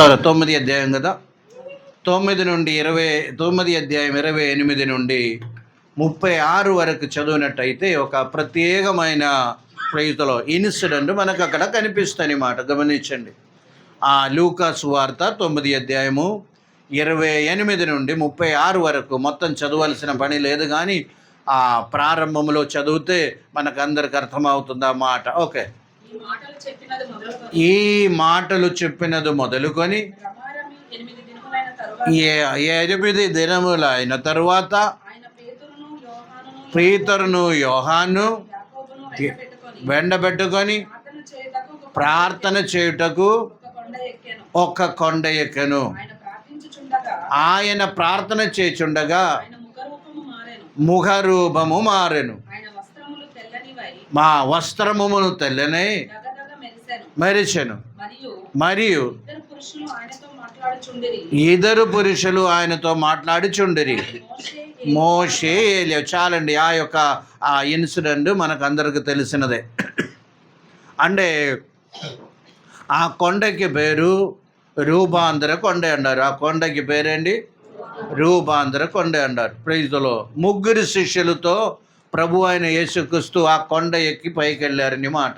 9 అధ్యాయం కదా, 9 నుండి 9 అధ్యాయం 28 నుండి 36 వరకు చదివినట్టయితే ఒక ప్రత్యేకమైన ప్రైజ్లో ఇన్సిడెంట్ మనకు అక్కడ కనిపిస్తుంది మాట. గమనించండి. ఆ లూకా సువార్త 9 అధ్యాయము 28 నుండి 36 వరకు మొత్తం చదవాల్సిన పని లేదు, కానీ ఆ ప్రారంభంలో చదివితే మనకు అందరికి అర్థమవుతుంది ఆ మాట. ఓకే. ఈ మాటలు చెప్పినది మొదలుకొని 8 దినములు అయిన తరువాత పేతురును యోహాను వెండబెట్టుకొని ప్రార్థన చేయుటకు ఒక కొండ ఎక్కెను. ఆయన ప్రార్థన చేయుచుండగా ముఖరూపము మారెను. మా వస్త్రమును తెల్లనై మెరిచెను. మరియు ఇద్దరు పురుషులు ఆయనతో మాట్లాడుచుండిరి. మోషే, ఏలియా. చాలండి, ఆ యొక్క ఆ ఇన్సిడెంట్ మనకు అందరికి తెలిసినదే. అంటే ఆ కొండకి పేరు రూపాంతర కొండ అన్నారు. ఆ కొండకి పేరేంటి? రూపాంతర కొండ అన్నారు. ప్రైజ్లో ముగ్గురు శిష్యులతో ప్రభు అయిన యేసుక్రీస్తు ఆ కొండ ఎక్కి పైకి వెళ్ళారని మాట.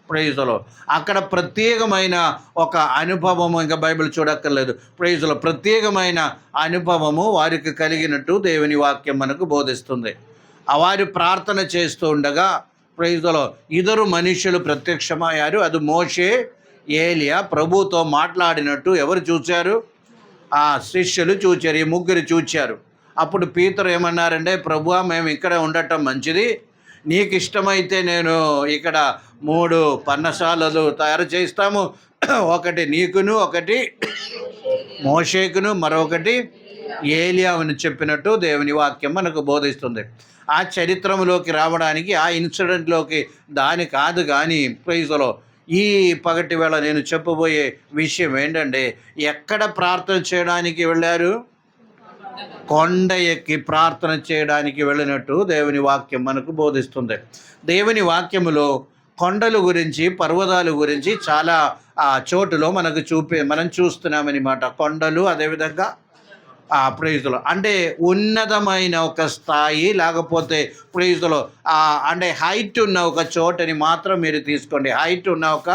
ప్రైజ్లో అక్కడ ప్రత్యేకమైన ఒక అనుభవము, ఇంకా బైబిల్ చూడక్కర్లేదు. ప్రైజ్లో ప్రత్యేకమైన అనుభవము వారికి కలిగినట్టు దేవుని వాక్యం మనకు బోధిస్తుంది. వారు ప్రార్థన చేస్తూ ఉండగా ప్రైజ్లో ఇద్దరు మనుషులు ప్రత్యక్షమయ్యారు. అది మోషే, ఏలియా ప్రభుతో మాట్లాడినట్టు ఎవరు చూచారు? ఆ శిష్యులు చూచారు. ఈ ముగ్గురు చూచారు. అప్పుడు పీతరు ఏమన్నారంటే, ప్రభువా, మేము ఇక్కడ ఉండటం మంచిది, నీకు ఇష్టమైతే నేను ఇక్కడ 3 పర్ణశాలలు తయారు చేస్తాము. ఒకటి నీకును, ఒకటి మోషేకును, మరొకటి ఏలియాను చెప్పినట్టు దేవుని వాక్యం మనకు బోధిస్తుంది. ఆ చరిత్రలోకి రావడానికి, ఆ ఇన్సిడెంట్లోకి దాని కాదు, కానీ ప్రైజ్లో ఈ పగటి వేళ నేను చెప్పబోయే విషయం ఏంటంటే, ఎక్కడ ప్రార్థన చేయడానికి వెళ్ళారు? కొండ ఎక్కి ప్రార్థన చేయడానికి వెళ్ళినట్టు దేవుని వాక్యం మనకు బోధిస్తుంది. దేవుని వాక్యములో కొండల గురించి, పర్వతాల గురించి చాలా చోటులో మనం చూస్తున్నామని మాట. కొండలు, అదేవిధంగా ప్రైజులు అంటే ఉన్నతమైన ఒక స్థాయి, లేకపోతే ప్రైజులు అంటే హైట్ ఉన్న ఒక చోటని మాత్రం మీరు తీసుకోండి. హైట్ ఉన్న ఒక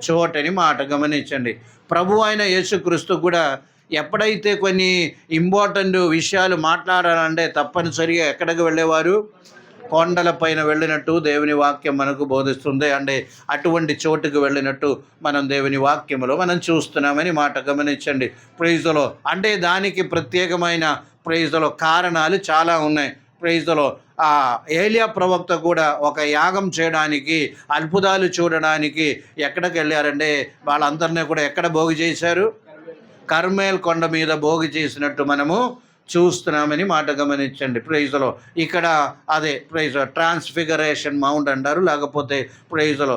చోటని మాట. గమనించండి. ప్రభు అయిన యేసుక్రీస్తు కూడా ఎప్పుడైతే కొన్ని ఇంపార్టెంట్ విషయాలు మాట్లాడాలంటే తప్పనిసరిగా ఎక్కడికి వెళ్ళేవారు? కొండల పైన వెళ్ళినట్టు దేవుని వాక్యం మనకు బోధిస్తుంది. అంటే అటువంటి చోటుకు వెళ్ళినట్టు మనం దేవుని వాక్యంలో మనం చూస్తున్నామని మాట. గమనించండి. ప్రైజ్లో అంటే దానికి ప్రత్యేకమైన ప్రైజ్లో కారణాలు చాలా ఉన్నాయి. ప్రైజ్లో ఏలియా ప్రవక్త కూడా ఒక యాగం చేయడానికి, అద్భుతాలు చూడడానికి ఎక్కడికి వెళ్ళారంటే వాళ్ళందరినీ కూడా ఎక్కడ భోగి చేశారు? కర్మేల్ కొండ మీద భోగి చేసినట్టు మనము చూస్తున్నామని మాట. గమనించండి. ప్రైజ్లో ఇక్కడ అదే ప్రైజ్ ట్రాన్స్ఫిగరేషన్ మౌంట్ అంటారు, లేకపోతే ప్రైజ్లో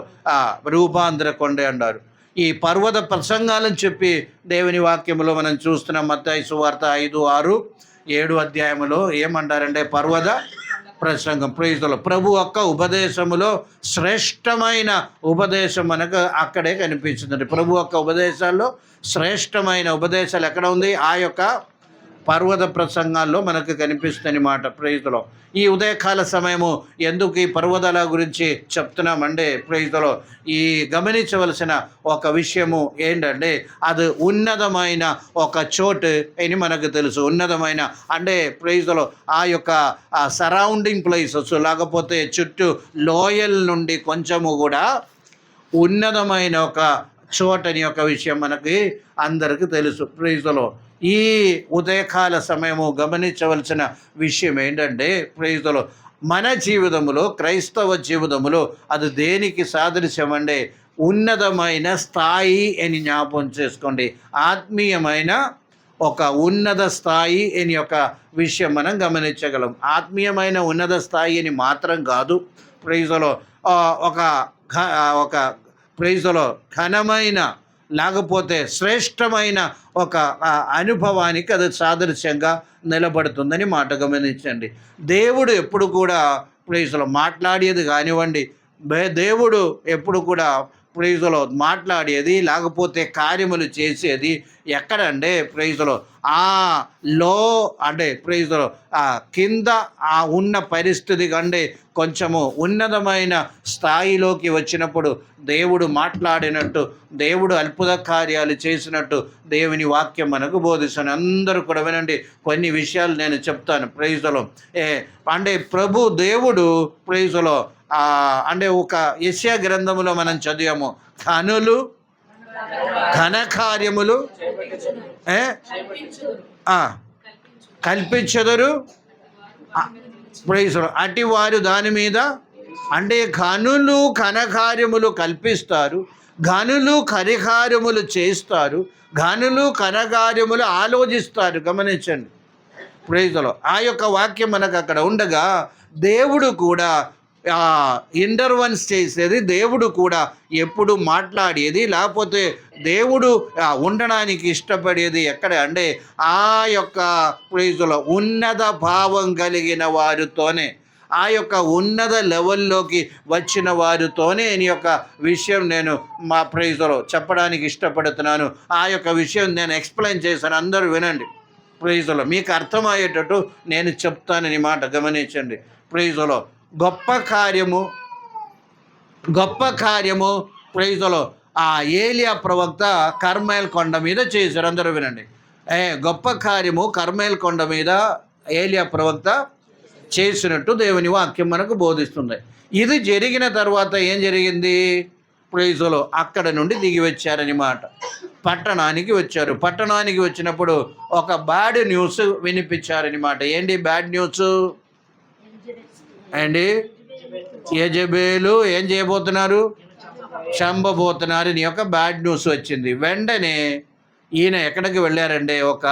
రూపాంతర కొండ అంటారు. ఈ పర్వత ప్రసంగాలను చెప్పి దేవుని వాక్యంలో మనం చూస్తున్నాం. మత్తయి సువార్త 5, 6, 7 అధ్యాయములో ఏమంటారంటే పర్వత ప్రసంగం. ప్రైజ్లో ప్రభు యొక్క ఉపదేశములో శ్రేష్టమైన ఉపదేశం మనకు అక్కడే కనిపిస్తుంది. ప్రభు యొక్క ఉపదేశాల్లో శ్రేష్టమైన ఉపదేశాలు ఎక్కడ ఉంది? ఆ యొక్క పర్వత ప్రసంగాల్లో మనకు కనిపిస్తుంది మాట. ప్రైజ్లో ఈ ఉదయకాల సమయము ఎందుకు ఈ పర్వతాల గురించి చెప్తున్నామంటే, ప్రైజ్లో ఈ గమనించవలసిన ఒక విషయము ఏంటంటే, అది ఉన్నతమైన ఒక చోటు అని మనకు తెలుసు. ఉన్నతమైన అంటే ప్రైజ్లో ఆ యొక్క సరౌండింగ్ ప్లేసెస్, లేకపోతే చుట్టూ లోయల్ నుండి కొంచెము కూడా ఉన్నతమైన ఒక చోటని ఒక విషయం మనకి అందరికీ తెలుసు. ప్రైజ్లో ఈ ఉదయకాల సమయము గమనించవలసిన విషయం ఏంటంటే, ప్రైజ్లో మన జీవితంలో, క్రైస్తవ జీవితంలో అది దేనికి సాదృశ్యం అంటే ఉన్నతమైన స్థాయి అని జ్ఞాపకం చేసుకోండి. ఆత్మీయమైన ఒక ఉన్నత స్థాయి అని ఒక విషయం మనం గమనించగలం. ఆత్మీయమైన ఉన్నత స్థాయి అని మాత్రం కాదు, ప్రైజ్లో ఒక ప్రైజ్లో ఘనమైన, లేకపోతే శ్రేష్టమైన ఒక అనుభవానికి అది సాదృశ్యంగా నిలబడుతుందని మాట. గమనించండి. దేవుడు ఎప్పుడు కూడా ప్రైజ్లో మాట్లాడేది కానివ్వండి, దేవుడు ఎప్పుడు కూడా ప్రైజులో మాట్లాడేది, లేకపోతే కార్యములు చేసేది ఎక్కడంటే ప్రైజులో లో అంటే ప్రైజులో కింద ఉన్న పరిస్థితి కంటే కొంచెము ఉన్నతమైన స్థాయిలోకి వచ్చినప్పుడు దేవుడు మాట్లాడినట్టు, దేవుడు అద్భుత కార్యాలు చేసినట్టు దేవుని వాక్యం మనకు బోధిస్తాను. అందరూ కూడా వినండి, కొన్ని విషయాలు నేను చెప్తాను. ప్రైజులో అంటే ప్రభు దేవుడు ప్రైజులో అంటే ఒక యెషయా గ్రంథములో మనం చదివాము, కనులు ఘనకార్యములు కల్పించదురు ప్రైజులో అటి వారు దాని మీద. అంటే ఘనులు ఘనకార్యములు కల్పిస్తారు, ఘనులు కరికార్యములు చేస్తారు, ఘనులు కనకార్యములు ఆలోచిస్తారు. గమనించండి ప్రైజులో ఆ యొక్క వాక్యం మనకు అక్కడ ఉండగా, దేవుడు కూడా ఇంటర్వెన్స్ చేసేది, దేవుడు కూడా ఎప్పుడు మాట్లాడేది, లేకపోతే దేవుడు ఉండడానికి ఇష్టపడేది ఎక్కడ అంటే ఆ యొక్క ప్రైజులో ఉన్నత భావం కలిగిన వారితోనే, ఆ యొక్క ఉన్నత లెవెల్లోకి వచ్చిన వారితోనే ఈ యొక్క విషయం నేను మా ప్రైజులో చెప్పడానికి ఇష్టపడుతున్నాను. ఆ యొక్క విషయం నేను ఎక్స్ప్లెయిన్ చేశాను, అందరూ వినండి. ప్రైజులో మీకు అర్థమయ్యేటట్టు నేను చెప్తానని మాట గమనించండి. ప్రైజులో గొప్ప కార్యము ప్రైజులో ఏలియా ప్రవక్త కర్మేల్ కొండ మీద చేశారు. అందరూ వినండి. గొప్ప కార్యము కర్మేల్ కొండ మీద ఏలియా ప్రవక్త చేసినట్టు దేవుని వాక్యం మనకు బోధిస్తుంది. ఇది జరిగిన తర్వాత ఏం జరిగింది? ప్రైజులో అక్కడ నుండి దిగి వచ్చారని మాట, పట్టణానికి వచ్చారు. పట్టణానికి వచ్చినప్పుడు ఒక బ్యాడ్ న్యూస్ వినిపించారని మాట. ఏంటి బ్యాడ్ న్యూస్ అండి? యెజబెలు ఏం చేయబోతున్నారు? చంపబోతున్నారు అని ఒక బ్యాడ్ న్యూస్ వచ్చింది. వెంటనే ఈయన ఎక్కడికి వెళ్ళారంటే ఒక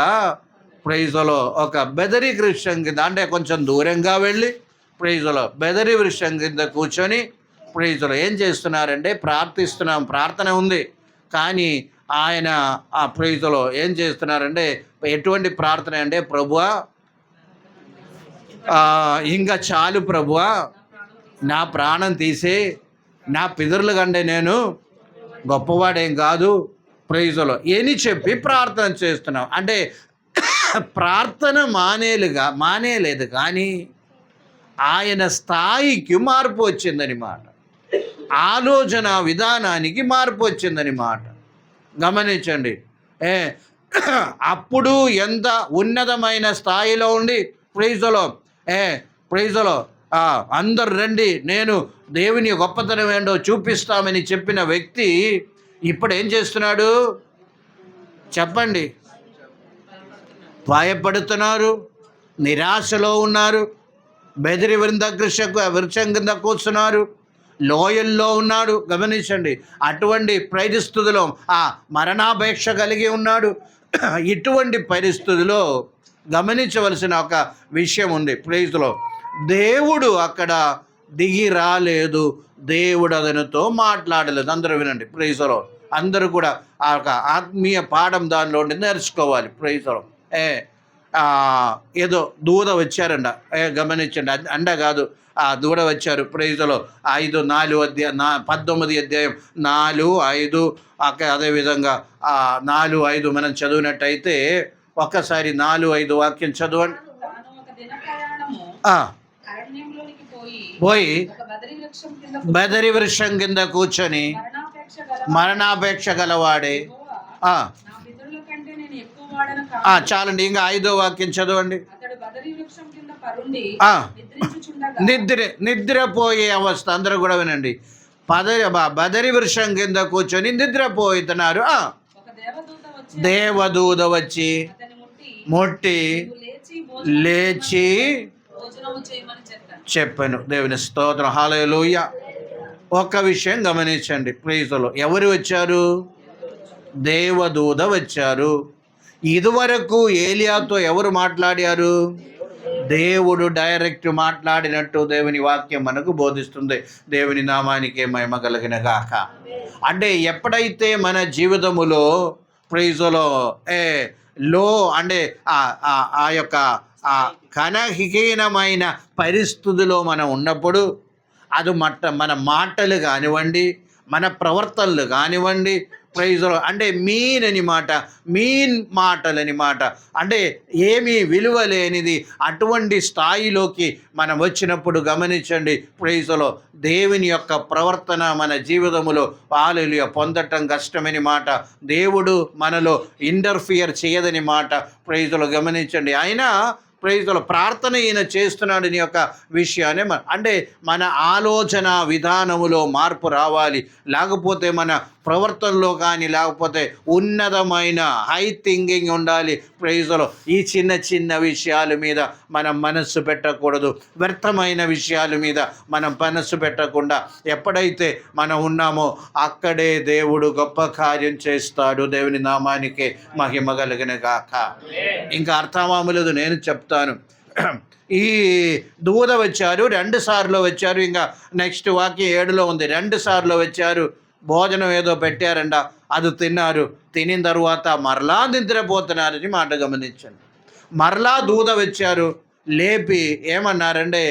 ప్రైజులో ఒక బెదరి వృక్షం కింద, అంటే కొంచెం దూరంగా వెళ్ళి ప్రైజులో బెదరి వృక్షం కింద కూర్చొని ప్రైజులో ఏం చేస్తున్నారంటే ప్రార్థిస్తున్నాం, ప్రార్థన ఉంది. కానీ ఆయన ఆ ప్రైజులో ఏం చేస్తున్నారంటే ఎటువంటి ప్రార్థన అంటే, ప్రభువా ఇంకా చాలు ప్రభువా, నా ప్రాణం తీసే, నా పితరుల కంటే నేను గొప్పవాడేం కాదు ప్రైజులో అని చెప్పి ప్రార్థన చేస్తున్నాం. అంటే ప్రార్థన మానేలేదు, కానీ ఆయన స్థాయికి మార్పు వచ్చిందని మాట, ఆలోచన విధానానికి మార్పు వచ్చిందని మాట. గమనించండి. అప్పుడు ఎంత ఉన్నతమైన స్థాయిలో ఉండి ప్రైజులో అందరు రండి, నేను దేవుని గొప్పతనం ఏంటో చూపిస్తామని చెప్పిన వ్యక్తి ఇప్పుడు ఏం చేస్తున్నాడు చెప్పండి? భయపడుతున్నారు, నిరాశలో ఉన్నారు, బెదిరి వృక్షం కింద కూర్చున్నారు, లోయల్లో ఉన్నాడు. గమనించండి, అటువంటి పరిస్థితుల్లో మరణాపేక్ష కలిగి ఉన్నాడు. ఇటువంటి పరిస్థితుల్లో గమనించవలసిన ఒక విషయం ఉంది. ప్రైజ్లో దేవుడు అక్కడ దిగి రాలేదు, దేవుడు అతనితో మాట్లాడలేదు. అందరూ వినండి. ప్రైజ్లో అందరూ కూడా ఆ యొక్క ఆత్మీయ పాఠం దానిలో నేర్చుకోవాలి. ప్రైజ్లో ఏదో దూడ వచ్చారంట, గమనించండి, అండ కాదు, ఆ దూడ వచ్చారు. ప్రైజ్లో 19 అధ్యాయం 4, 5 అదేవిధంగా 4, 5 మనం చదివినట్టయితే ఒక్కసారి 4, 5 వాక్యం చదవండి. పోయి బదరి వృక్షం కింద కూర్చొని మరణాపేక్ష గలవాడే. చాలండి, ఇంకా 5వ వాక్యం చదవండి. నిద్రపోయే అవస్థ. అందరూ కూడా వినండి. బదరి వృక్షం కింద కూర్చొని నిద్రపోతున్నారు. దేవదూత వచ్చి ముట్టి లేచి చెప్పాను. దేవుని స్తోత్రం, హల్లెలూయా. ఒక్క విషయం గమనించండి. ప్రైజ్లో ఎవరు వచ్చారు? దేవదూత వచ్చారు. ఇదివరకు ఏలియాతో ఎవరు మాట్లాడారు? దేవుడు డైరెక్ట్ మాట్లాడినట్టు దేవుని వాక్యం మనకు బోధిస్తుంది. దేవుని నామానికే మహిమ కలిగిన గాక. అంటే ఎప్పుడైతే మన జీవితములో ప్రైజ్లో అంటే ఆ యొక్క కనహీనమైన పరిస్థితిలో మనం ఉన్నప్పుడు అది మన మాటలు కానివ్వండి, మన ప్రవర్తనలు కానివ్వండి, ప్రైజ్లో అంటే మీన్ మాటలని మాట, అంటే ఏమీ విలువ లేనిది అటువంటి స్థాయిలోకి మనం వచ్చినప్పుడు గమనించండి, ప్రైజ్లో దేవుని యొక్క ప్రవర్తన మన జీవితంలో హల్లెలూయా పొందటం కష్టమని మాట. దేవుడు మనలో ఇంటర్ఫియర్ చేయదని మాట. ప్రైజ్లో గమనించండి. అయినా ప్రైజ్లో ప్రార్థన ఈయన చేస్తున్నాడని యొక్క విషయాన్ని అంటే మన ఆలోచన విధానములో మార్పు రావాలి, లేకపోతే మన ప్రవర్తనలో కానీ, లేకపోతే ఉన్నతమైన హై థింకింగ్ ఉండాలి. ప్రైజ్లో ఈ చిన్న చిన్న విషయాల మీద మనం మనస్సు పెట్టకూడదు, వ్యర్థమైన విషయాల మీద మనం మనస్సు పెట్టకుండా ఎప్పుడైతే మనం ఉన్నామో అక్కడే దేవుడు గొప్ప కార్యం చేస్తాడు. దేవుని నామానికే మహిమ కలిగిన గాక. ఇంకా అర్థమామలేదు నేను చెప్తాను. ఈ దూత వచ్చారు, 2 సార్లు వచ్చారు. ఇంకా నెక్స్ట్ వాక్యం 7లో ఉంది, 2 సార్లు వచ్చారు, భోజనం ఏదో పెట్టారంట, అది తిన్నారు. తినిన తర్వాత మరలా నిద్రపోతున్నారని మాట గమనించండి. మరలా దూత వచ్చారు, లేపి ఏమన్నారంటే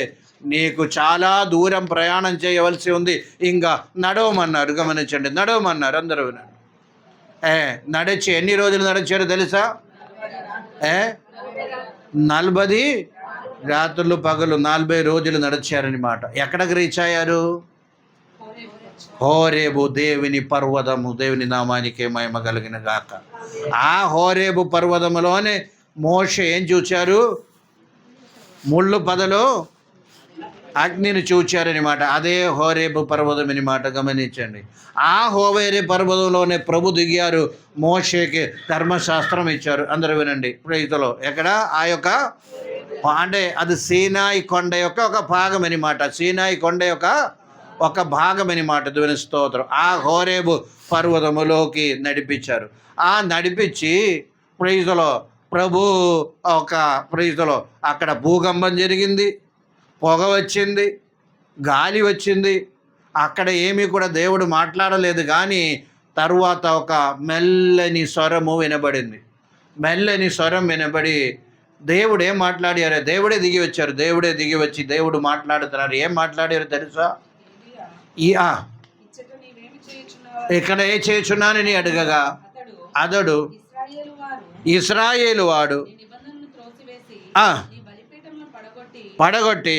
నీకు చాలా దూరం ప్రయాణం చేయవలసి ఉంది, ఇంకా నడవమన్నారు. గమనించండి, నడవమన్నారు. అందరూ నడిచి ఎన్ని రోజులు నడిచారో తెలుసా? 40 రాత్రులు పగలు 40 రోజులు నడిచారని మాట. ఎక్కడికి రీచ్ అయ్యారు? హోరేబు దేవుని పర్వతము. దేవుని నామానికే మహిమ కలిగిన గాక. ఆ హోరేబు పర్వతములోనే మోషే ఏం చూచారు? ముళ్ళు పదలో అగ్నిని చూచారని మాట. అదే హోరేబు పర్వతం అని మాట. గమనించండి, ఆ హోరేబు పర్వతంలోనే ప్రభు దిగారు, మోషేకి ధర్మశాస్త్రం ఇచ్చారు. అందరూ వినండి ప్రైజ్లో. ఎక్కడ? ఆ యొక్క అంటే అది సీనాయి కొండ యొక్క ఒక భాగం అని మాట. సీనాయి కొండ యొక్క ఒక భాగం అని మాట. దేవుని స్తోత్రం. ఆ హోరేబు పర్వతములోకి నడిపించారు. ఆ నడిపించి ప్రైజ్లో ప్రభు ఒక ప్రైజ్లో అక్కడ భూకంపం జరిగింది, పొగ వచ్చింది, గాలి వచ్చింది. అక్కడ ఏమీ కూడా దేవుడు మాట్లాడలేదు, కానీ తరువాత ఒక మెల్లని స్వరము వినబడింది. మెల్లని స్వరం వినబడి దేవుడు ఏం మాట్లాడారు? దేవుడే దిగి వచ్చారు. దేవుడే దిగి వచ్చి దేవుడు మాట్లాడుతున్నారు. ఏం మాట్లాడారు తెలుసా? ఇక్కడ ఏ చేయుచున్నానని అడగగా అతడు ఇశ్రాయేలు వాడు పడగొట్టి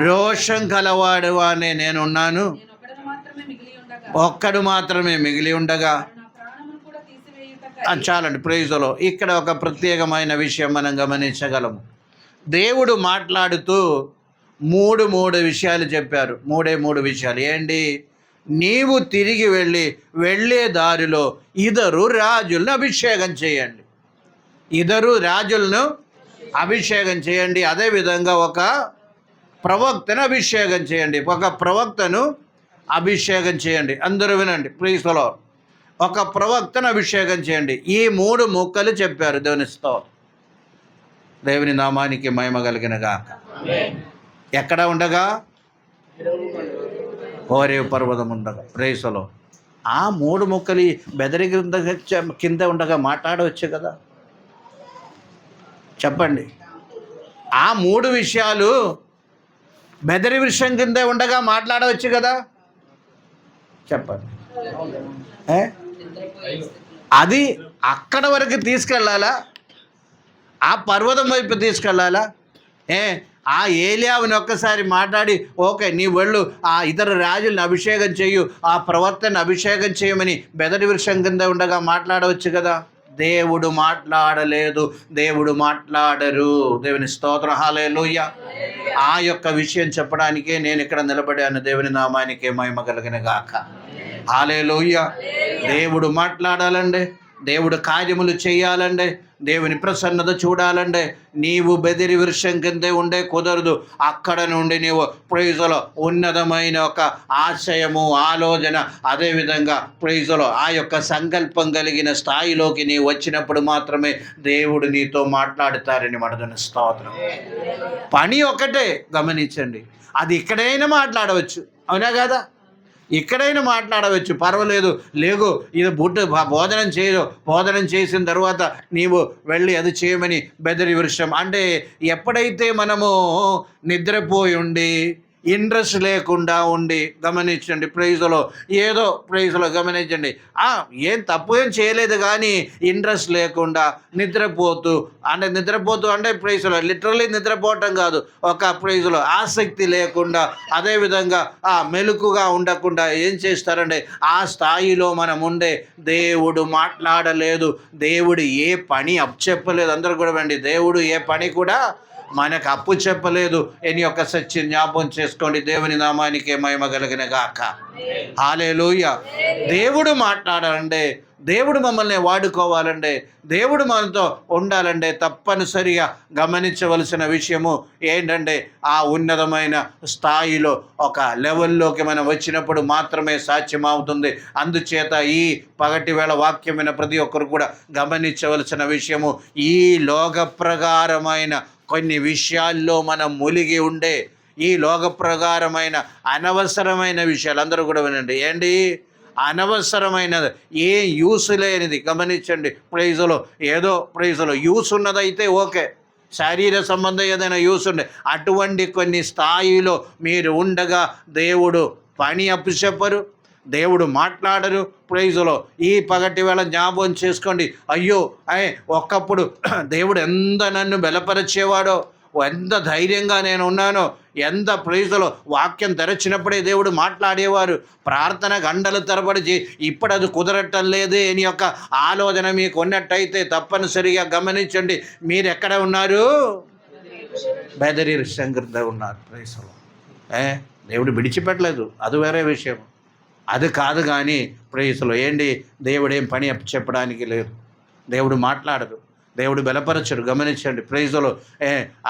రోషం కలవాడు అనే నేనున్నాను, ఒక్కడు మాత్రమే మిగిలి ఉండగా. చాలండి ప్రైజ్లో. ఇక్కడ ఒక ప్రత్యేకమైన విషయం మనం గమనించగలము. దేవుడు మాట్లాడుతూ మూడు విషయాలు చెప్పారు. మూడు విషయాలు ఏంటి? నీవు తిరిగి వెళ్ళే దారిలో 2 రాజులను అభిషేకం చేయండి. 2 రాజులను అభిషేకం చేయండి. అదేవిధంగా ఒక ప్రవక్తను అభిషేకం చేయండి. ఒక ప్రవక్తను అభిషేకం చేయండి. అందరూ వినండి ప్రైజ్లో. ఒక ప్రవక్తను అభిషేకం చేయండి. ఈ 3 ముక్కలు చెప్పారు. దేవుని స్తోత్రం. దేవుని నామానికి మహిమ కలిగిన గాక. ఎక్కడ ఉండగా? హోరేబు పర్వతం ఉండగా. ప్రైజ్లో ఆ 3 ముక్కలు బెదరి కింద ఉండగా మాట్లాడవచ్చు కదా? చెప్పండి. ఆ 3 విషయాలు బెదరి విషయం కింద ఉండగా మాట్లాడవచ్చు కదా? చెప్పండి. అది అక్కడ వరకు తీసుకెళ్ళాలా? ఆ పర్వతం వైపు తీసుకెళ్ళాలా? ఆ ఏలియావుని ఒక్కసారి మాట్లాడి ఓకే నీ వెళ్ళు, ఆ ఇతర రాజులను అభిషేకం చేయు, ఆ ప్రవర్తన అభిషేకం చేయమని బెదరి వృక్షం కింద ఉండగా మాట్లాడవచ్చు కదా? దేవుడు మాట్లాడలేదు, దేవుడు మాట్లాడరు. దేవుని స్తోత్రం. హల్లెలూయా. ఆ యొక్క విషయం చెప్పడానికే నేను ఇక్కడ నిలబడాను. దేవుని నామానికే మహిమ కలిగిన గాక. హల్లెలూయా. దేవుడు మాట్లాడాలండి, దేవుడు కార్యములు చేయాలండి, దేవుని ప్రసన్నత చూడాలండి. నీవు బెదిరి వృక్షం కిందే ఉండే కుదరదు. అక్కడ నుండి నీవు ప్రైజులో ఉన్నతమైన ఒక ఆశయము, ఆలోచన, అదేవిధంగా ప్రైజులో ఆ యొక్క సంకల్పం కలిగిన స్థాయిలోకి నీవు వచ్చినప్పుడు మాత్రమే దేవుడు నీతో మాట్లాడతారని మనదని స్తోత్రం. పని ఒకటే గమనించండి, అది ఇక్కడైనా మాట్లాడవచ్చు, అవునా కదా? ఇక్కడైనా మాట్లాడవచ్చు, పర్వాలేదు. లేగు ఇది భోజనం చేయదు, భోజనం చేసిన తర్వాత నీవు వెళ్ళి అది చేయమని బెదిరి వృక్షం. అంటే ఎప్పుడైతే మనము నిద్రపోయి ఉండి ఇంట్రెస్ట్ లేకుండా ఉండి, గమనించండి ప్రైజ్లో, ఏదో ప్రైజ్లో గమనించండి, ఏం తప్పు ఏం చేయలేదు కానీ ఇంట్రెస్ట్ లేకుండా నిద్రపోతూ అంటే ప్రైజ్లో లిటరల్లీ నిద్రపోవటం కాదు, ఒక ప్రైజ్లో ఆసక్తి లేకుండా, అదేవిధంగా మెలకుగా ఉండకుండా ఏం చేస్తారంటే ఆ స్థాయిలో మనం ఉండే దేవుడు మాట్లాడలేదు, దేవుడు ఏ పని అప్పచెప్పలేదు. అందరూ కూడా వెండి, దేవుడు ఏ పని కూడా మనకు అప్పు చెప్పలేదు. ఎని యొక్క సత్యం జ్ఞాపకం చేసుకోండి. దేవుని నామానికి మహిమ కలిగిన గాక. హల్లెలూయా. దేవుడు మాట్లాడాలంటే, దేవుడు మమ్మల్ని వాడుకోవాలంటే, దేవుడు మనతో ఉండాలంటే తప్పనిసరిగా గమనించవలసిన విషయము ఏంటంటే ఆ ఉన్నతమైన స్థాయిలో ఒక లెవెల్లోకి మనం వచ్చినప్పుడు మాత్రమే సాధ్యమవుతుంది. అందుచేత ఈ పగటి వేళ వాక్యమైన ప్రతి ఒక్కరు కూడా గమనించవలసిన విషయము, ఈ లోక ప్రకారమైన కొన్ని విషయాల్లో మనం ములిగి ఉండే ఈ లోక ప్రకారమైన అనవసరమైన విషయాలు, అందరూ కూడా వినండి, ఏంటి అనవసరమైనది, ఏ యూస్ లేనిది. గమనించండి ప్రైజ్లో, ఏదో ప్రైజ్లో యూస్ ఉన్నదైతే ఓకే, శారీర సంబంధం ఏదైనా యూస్ ఉండే, అటువంటి కొన్ని స్థాయిలో మీరు ఉండగా దేవుడు పని అప్పచెప్పరు, దేవుడు మాట్లాడరు. ప్రైజ్లో ఈ పగటి వేళ జ్ఞాపకం చేసుకోండి. అయ్యో ఒకప్పుడు దేవుడు ఎంత నన్ను బలపరిచేవాడో, ఎంత ధైర్యంగా నేను ఉన్నానో, ఎంత ప్రైజ్లో వాక్యం తెరచినప్పుడే దేవుడు మాట్లాడేవారు, ప్రార్థన గంటలు తరబడి ఇప్పుడు అది కుదరటం లేదే అని యొక్క ఆలోచన మీకు ఉన్నట్టయితే తప్పనిసరిగా గమనించండి, మీరు ఎక్కడ ఉన్నారు? బెదరి శంకర్తో ఉన్నారు. ప్రైజ్లో దేవుడు విడిచిపెట్టలేదు, అది వేరే విషయం, అది కాదు. కానీ ప్రైజ్లో ఏంటి, దేవుడేం పని చెప్పడానికి లేదు, దేవుడు మాట్లాడదు, దేవుడు బలపరచరు. గమనించండి ప్రైజ్లో,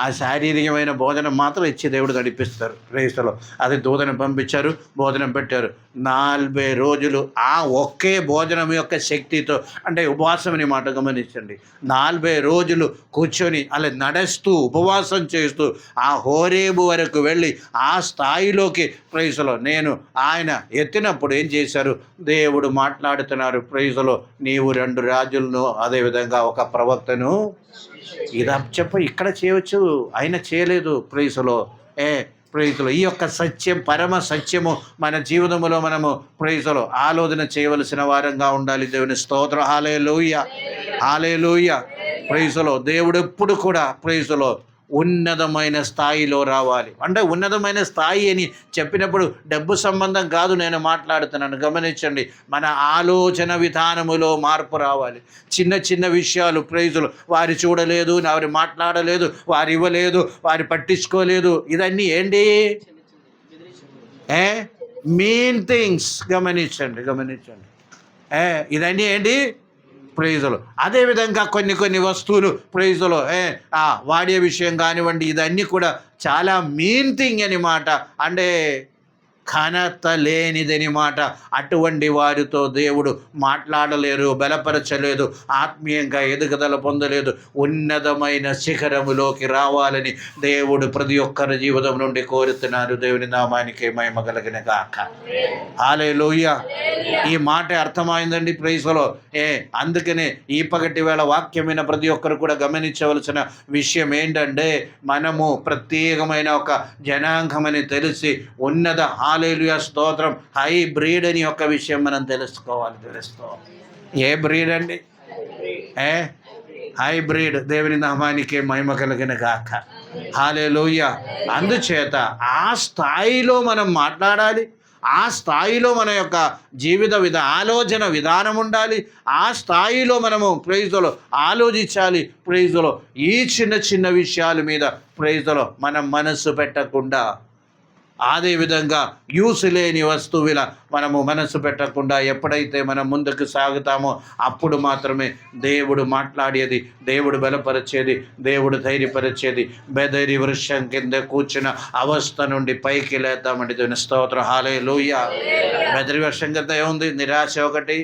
ఆ శారీరకమైన భోజనం మాత్రం ఇచ్చి దేవుడు నడిపిస్తారు. ప్రైజ్లో అది దూతను పంపించారు, భోజనం పెట్టారు. 40 రోజులు ఆ ఒకే భోజనం యొక్క శక్తితో, అంటే ఉపవాసం అనే మాట గమనించండి, 40 రోజులు కూర్చొని అలా నడుస్తూ ఉపవాసం చేస్తూ ఆ హోరేబు వరకు వెళ్ళి ఆ స్థాయిలోకి ప్రైజ్లో నేను ఆయన ఎత్తినప్పుడు ఏం చేశారు, దేవుడు మాట్లాడుతున్నారు. ప్రైజ్లో నీవు 2 రాజులను, అదేవిధంగా ఒక ప్రవక్తను ఇది ఇక్కడ చేయవచ్చు, ఆయన చేయలేదు. ప్రైజ్లో ప్రైజ్లో ఈ యొక్క సత్యం, పరమ సత్యము మన జీవితంలో మనము ప్రైజ్లో ఆలోచన చేయవలసిన వారంగా ఉండాలి. దేవుని స్తోత్రం. హల్లెలూయా, హల్లెలూయా. ప్రైజ్లో దేవుడు ఎప్పుడు కూడా ప్రైజ్లో ఉన్నతమైన స్థాయిలో రావాలి. అంటే ఉన్నతమైన స్థాయి అని చెప్పినప్పుడు డబ్బు సంబంధం కాదు నేను మాట్లాడుతున్నాను. గమనించండి, మన ఆలోచన విధానములో మార్పు రావాలి. చిన్న చిన్న విషయాలు ప్రైజులు, వారు చూడలేదు, వారు మాట్లాడలేదు, వారు ఇవ్వలేదు, వారు పట్టించుకోలేదు, ఇదన్నీ ఏంటి మెయిన్ థింగ్స్. గమనించండి ఇదన్నీ ఏంటి ప్రైజులు. అదేవిధంగా కొన్ని వస్తువులు ప్రైజులు వాడే విషయం కానివ్వండి, ఇదన్నీ కూడా చాలా మెయిన్ థింగ్ అని మాట, అంటే ఘనత లేనిదని మాట. అటువంటి వారితో దేవుడు మాట్లాడలేరు, బలపరచలేదు, ఆత్మీయంగా ఎదుగుదల పొందలేదు. ఉన్నతమైన శిఖరములోకి రావాలని దేవుడు ప్రతి ఒక్కరి జీవితం నుండి కోరుతున్నారు. దేవుని నామానికి మహిమ కలిగిన గాక. హల్లెలూయా. ఈ మాట అర్థమైందండి ప్రైజ్లో. అందుకనే ఈ పగటి వేళ వాక్యమైన ప్రతి ఒక్కరు కూడా గమనించవలసిన విషయం ఏంటంటే, మనము ప్రత్యేకమైన ఒక జనాంగమని తెలిసి ఉన్నత హల్లెలూయా స్తోత్రం హై బ్రీడ్ అని ఒక విషయం మనం తెలుసుకోవాలి. ఏ బ్రీడ్ అండి? High breed. దేవుని నామానికి మహిమ కలిగిన గాక. హల్లెలూయా. అందుచేత ఆ స్థాయిలో మనం మాట్లాడాలి, ఆ స్థాయిలో మన యొక్క ఆలోచన విధానం ఉండాలి, ఆ స్థాయిలో మనము ప్రైజ్లో ఆలోచించాలి. ప్రైజ్లో ఈ చిన్న విషయాల మీద ప్రైజ్లో మనం మనస్సు పెట్టకుండా, అదేవిధంగా యూస్ లేని వస్తువుల మనము మనసు పెట్టకుండా ఎప్పుడైతే మనం ముందుకు సాగుతామో అప్పుడు మాత్రమే దేవుడు మాట్లాడేది, దేవుడు బలపరిచేది, దేవుడు ధైర్యపరిచేది. బెదరి వృక్షం కింద కూర్చున్న అవస్థ నుండి పైకి లేద్దామండి. దేవుని స్తోత్రం. హల్లెలూయా. బెదరి వృక్షం కింద ఏముంది? నిరాశ ఒకటి,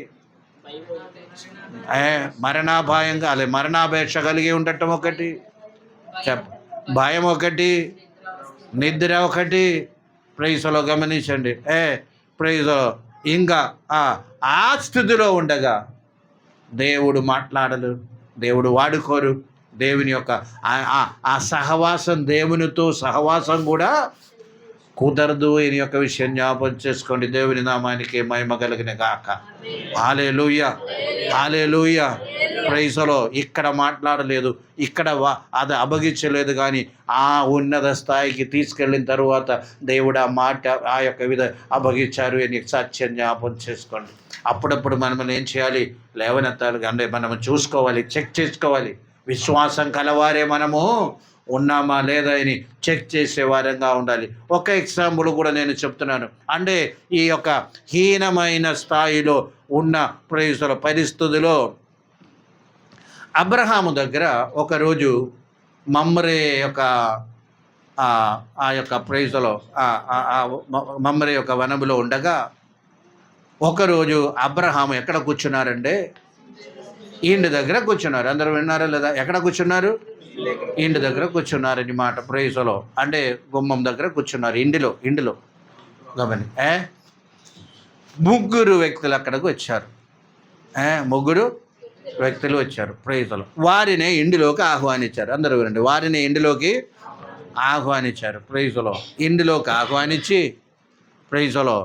మరణాభాయంగా మరణాపేక్ష కలిగి ఉండటం ఒకటి, భయం ఒకటి, నిద్ర ఒకటి. ప్రైజ్లో గమనించండి. ప్రైజ్ ఇంకా ఆ స్థితిలో ఉండగా దేవుడు మాట్లాడరు, దేవుడు వాడుకోరు. దేవుని యొక్క ఆ సహవాసం, దేవునితో సహవాసం కూడా కుదరదు. ఈ యొక్క విషయం జ్ఞాపకం చేసుకోండి. దేవుని నామానికి మహిమ కలిగిన గాక. హల్లెలూయా, హల్లెలూయా. ప్రైజ్ లో ఇక్కడ మాట్లాడలేదు, ఇక్కడ అది అభగించలేదు, కానీ ఆ ఉన్నత స్థాయికి తీసుకెళ్ళిన తరువాత దేవుడు ఆ మాట ఆ యొక్క అభగించారు అని సత్యం జ్ఞాపకం చేసుకోండి. అప్పుడప్పుడు మనం ఏం చేయాలి? లేవనెత్తాలి, అంటే మనం చూసుకోవాలి, చెక్ చేసుకోవాలి. విశ్వాసం కలవారే మనము ఉన్నామా లేదా అని చెక్ చేసే వారంగా ఉండాలి. ఒక ఎగ్జాంపుల్ కూడా నేను చెప్తున్నాను. అంటే ఈ యొక్క హీనమైన స్థాయిలో ఉన్న పరిస్థితుల్లో అబ్రహాము దగ్గర ఒకరోజు మమ్రే యొక్క ఆ యొక్క ప్రైజ్లో మమ్రే యొక్క వనములో ఉండగా ఒకరోజు అబ్రహాము ఎక్కడ కూర్చున్నారంటే ఇంటి దగ్గర కూర్చున్నారు. అందరూ విన్నారా లేదా? ఎక్కడ కూర్చున్నారు? ఇంటి దగ్గర కూర్చున్నారని మాట. ప్రైజ్లో అంటే గుమ్మం దగ్గర కూర్చున్నారు. ఇంటిలో గమని ముగ్గురు వ్యక్తులు అక్కడికి వచ్చారు. ముగ్గురు వ్యక్తులు వచ్చారు. ప్రైజ్లో వారిని ఇంటిలోకి ఆహ్వానించారు. అందరూ వినండి, వారిని ఇంటిలోకి ఆహ్వానించారు. ప్రైజ్లో ఇంటిలోకి ఆహ్వానించి ప్రైజ్లో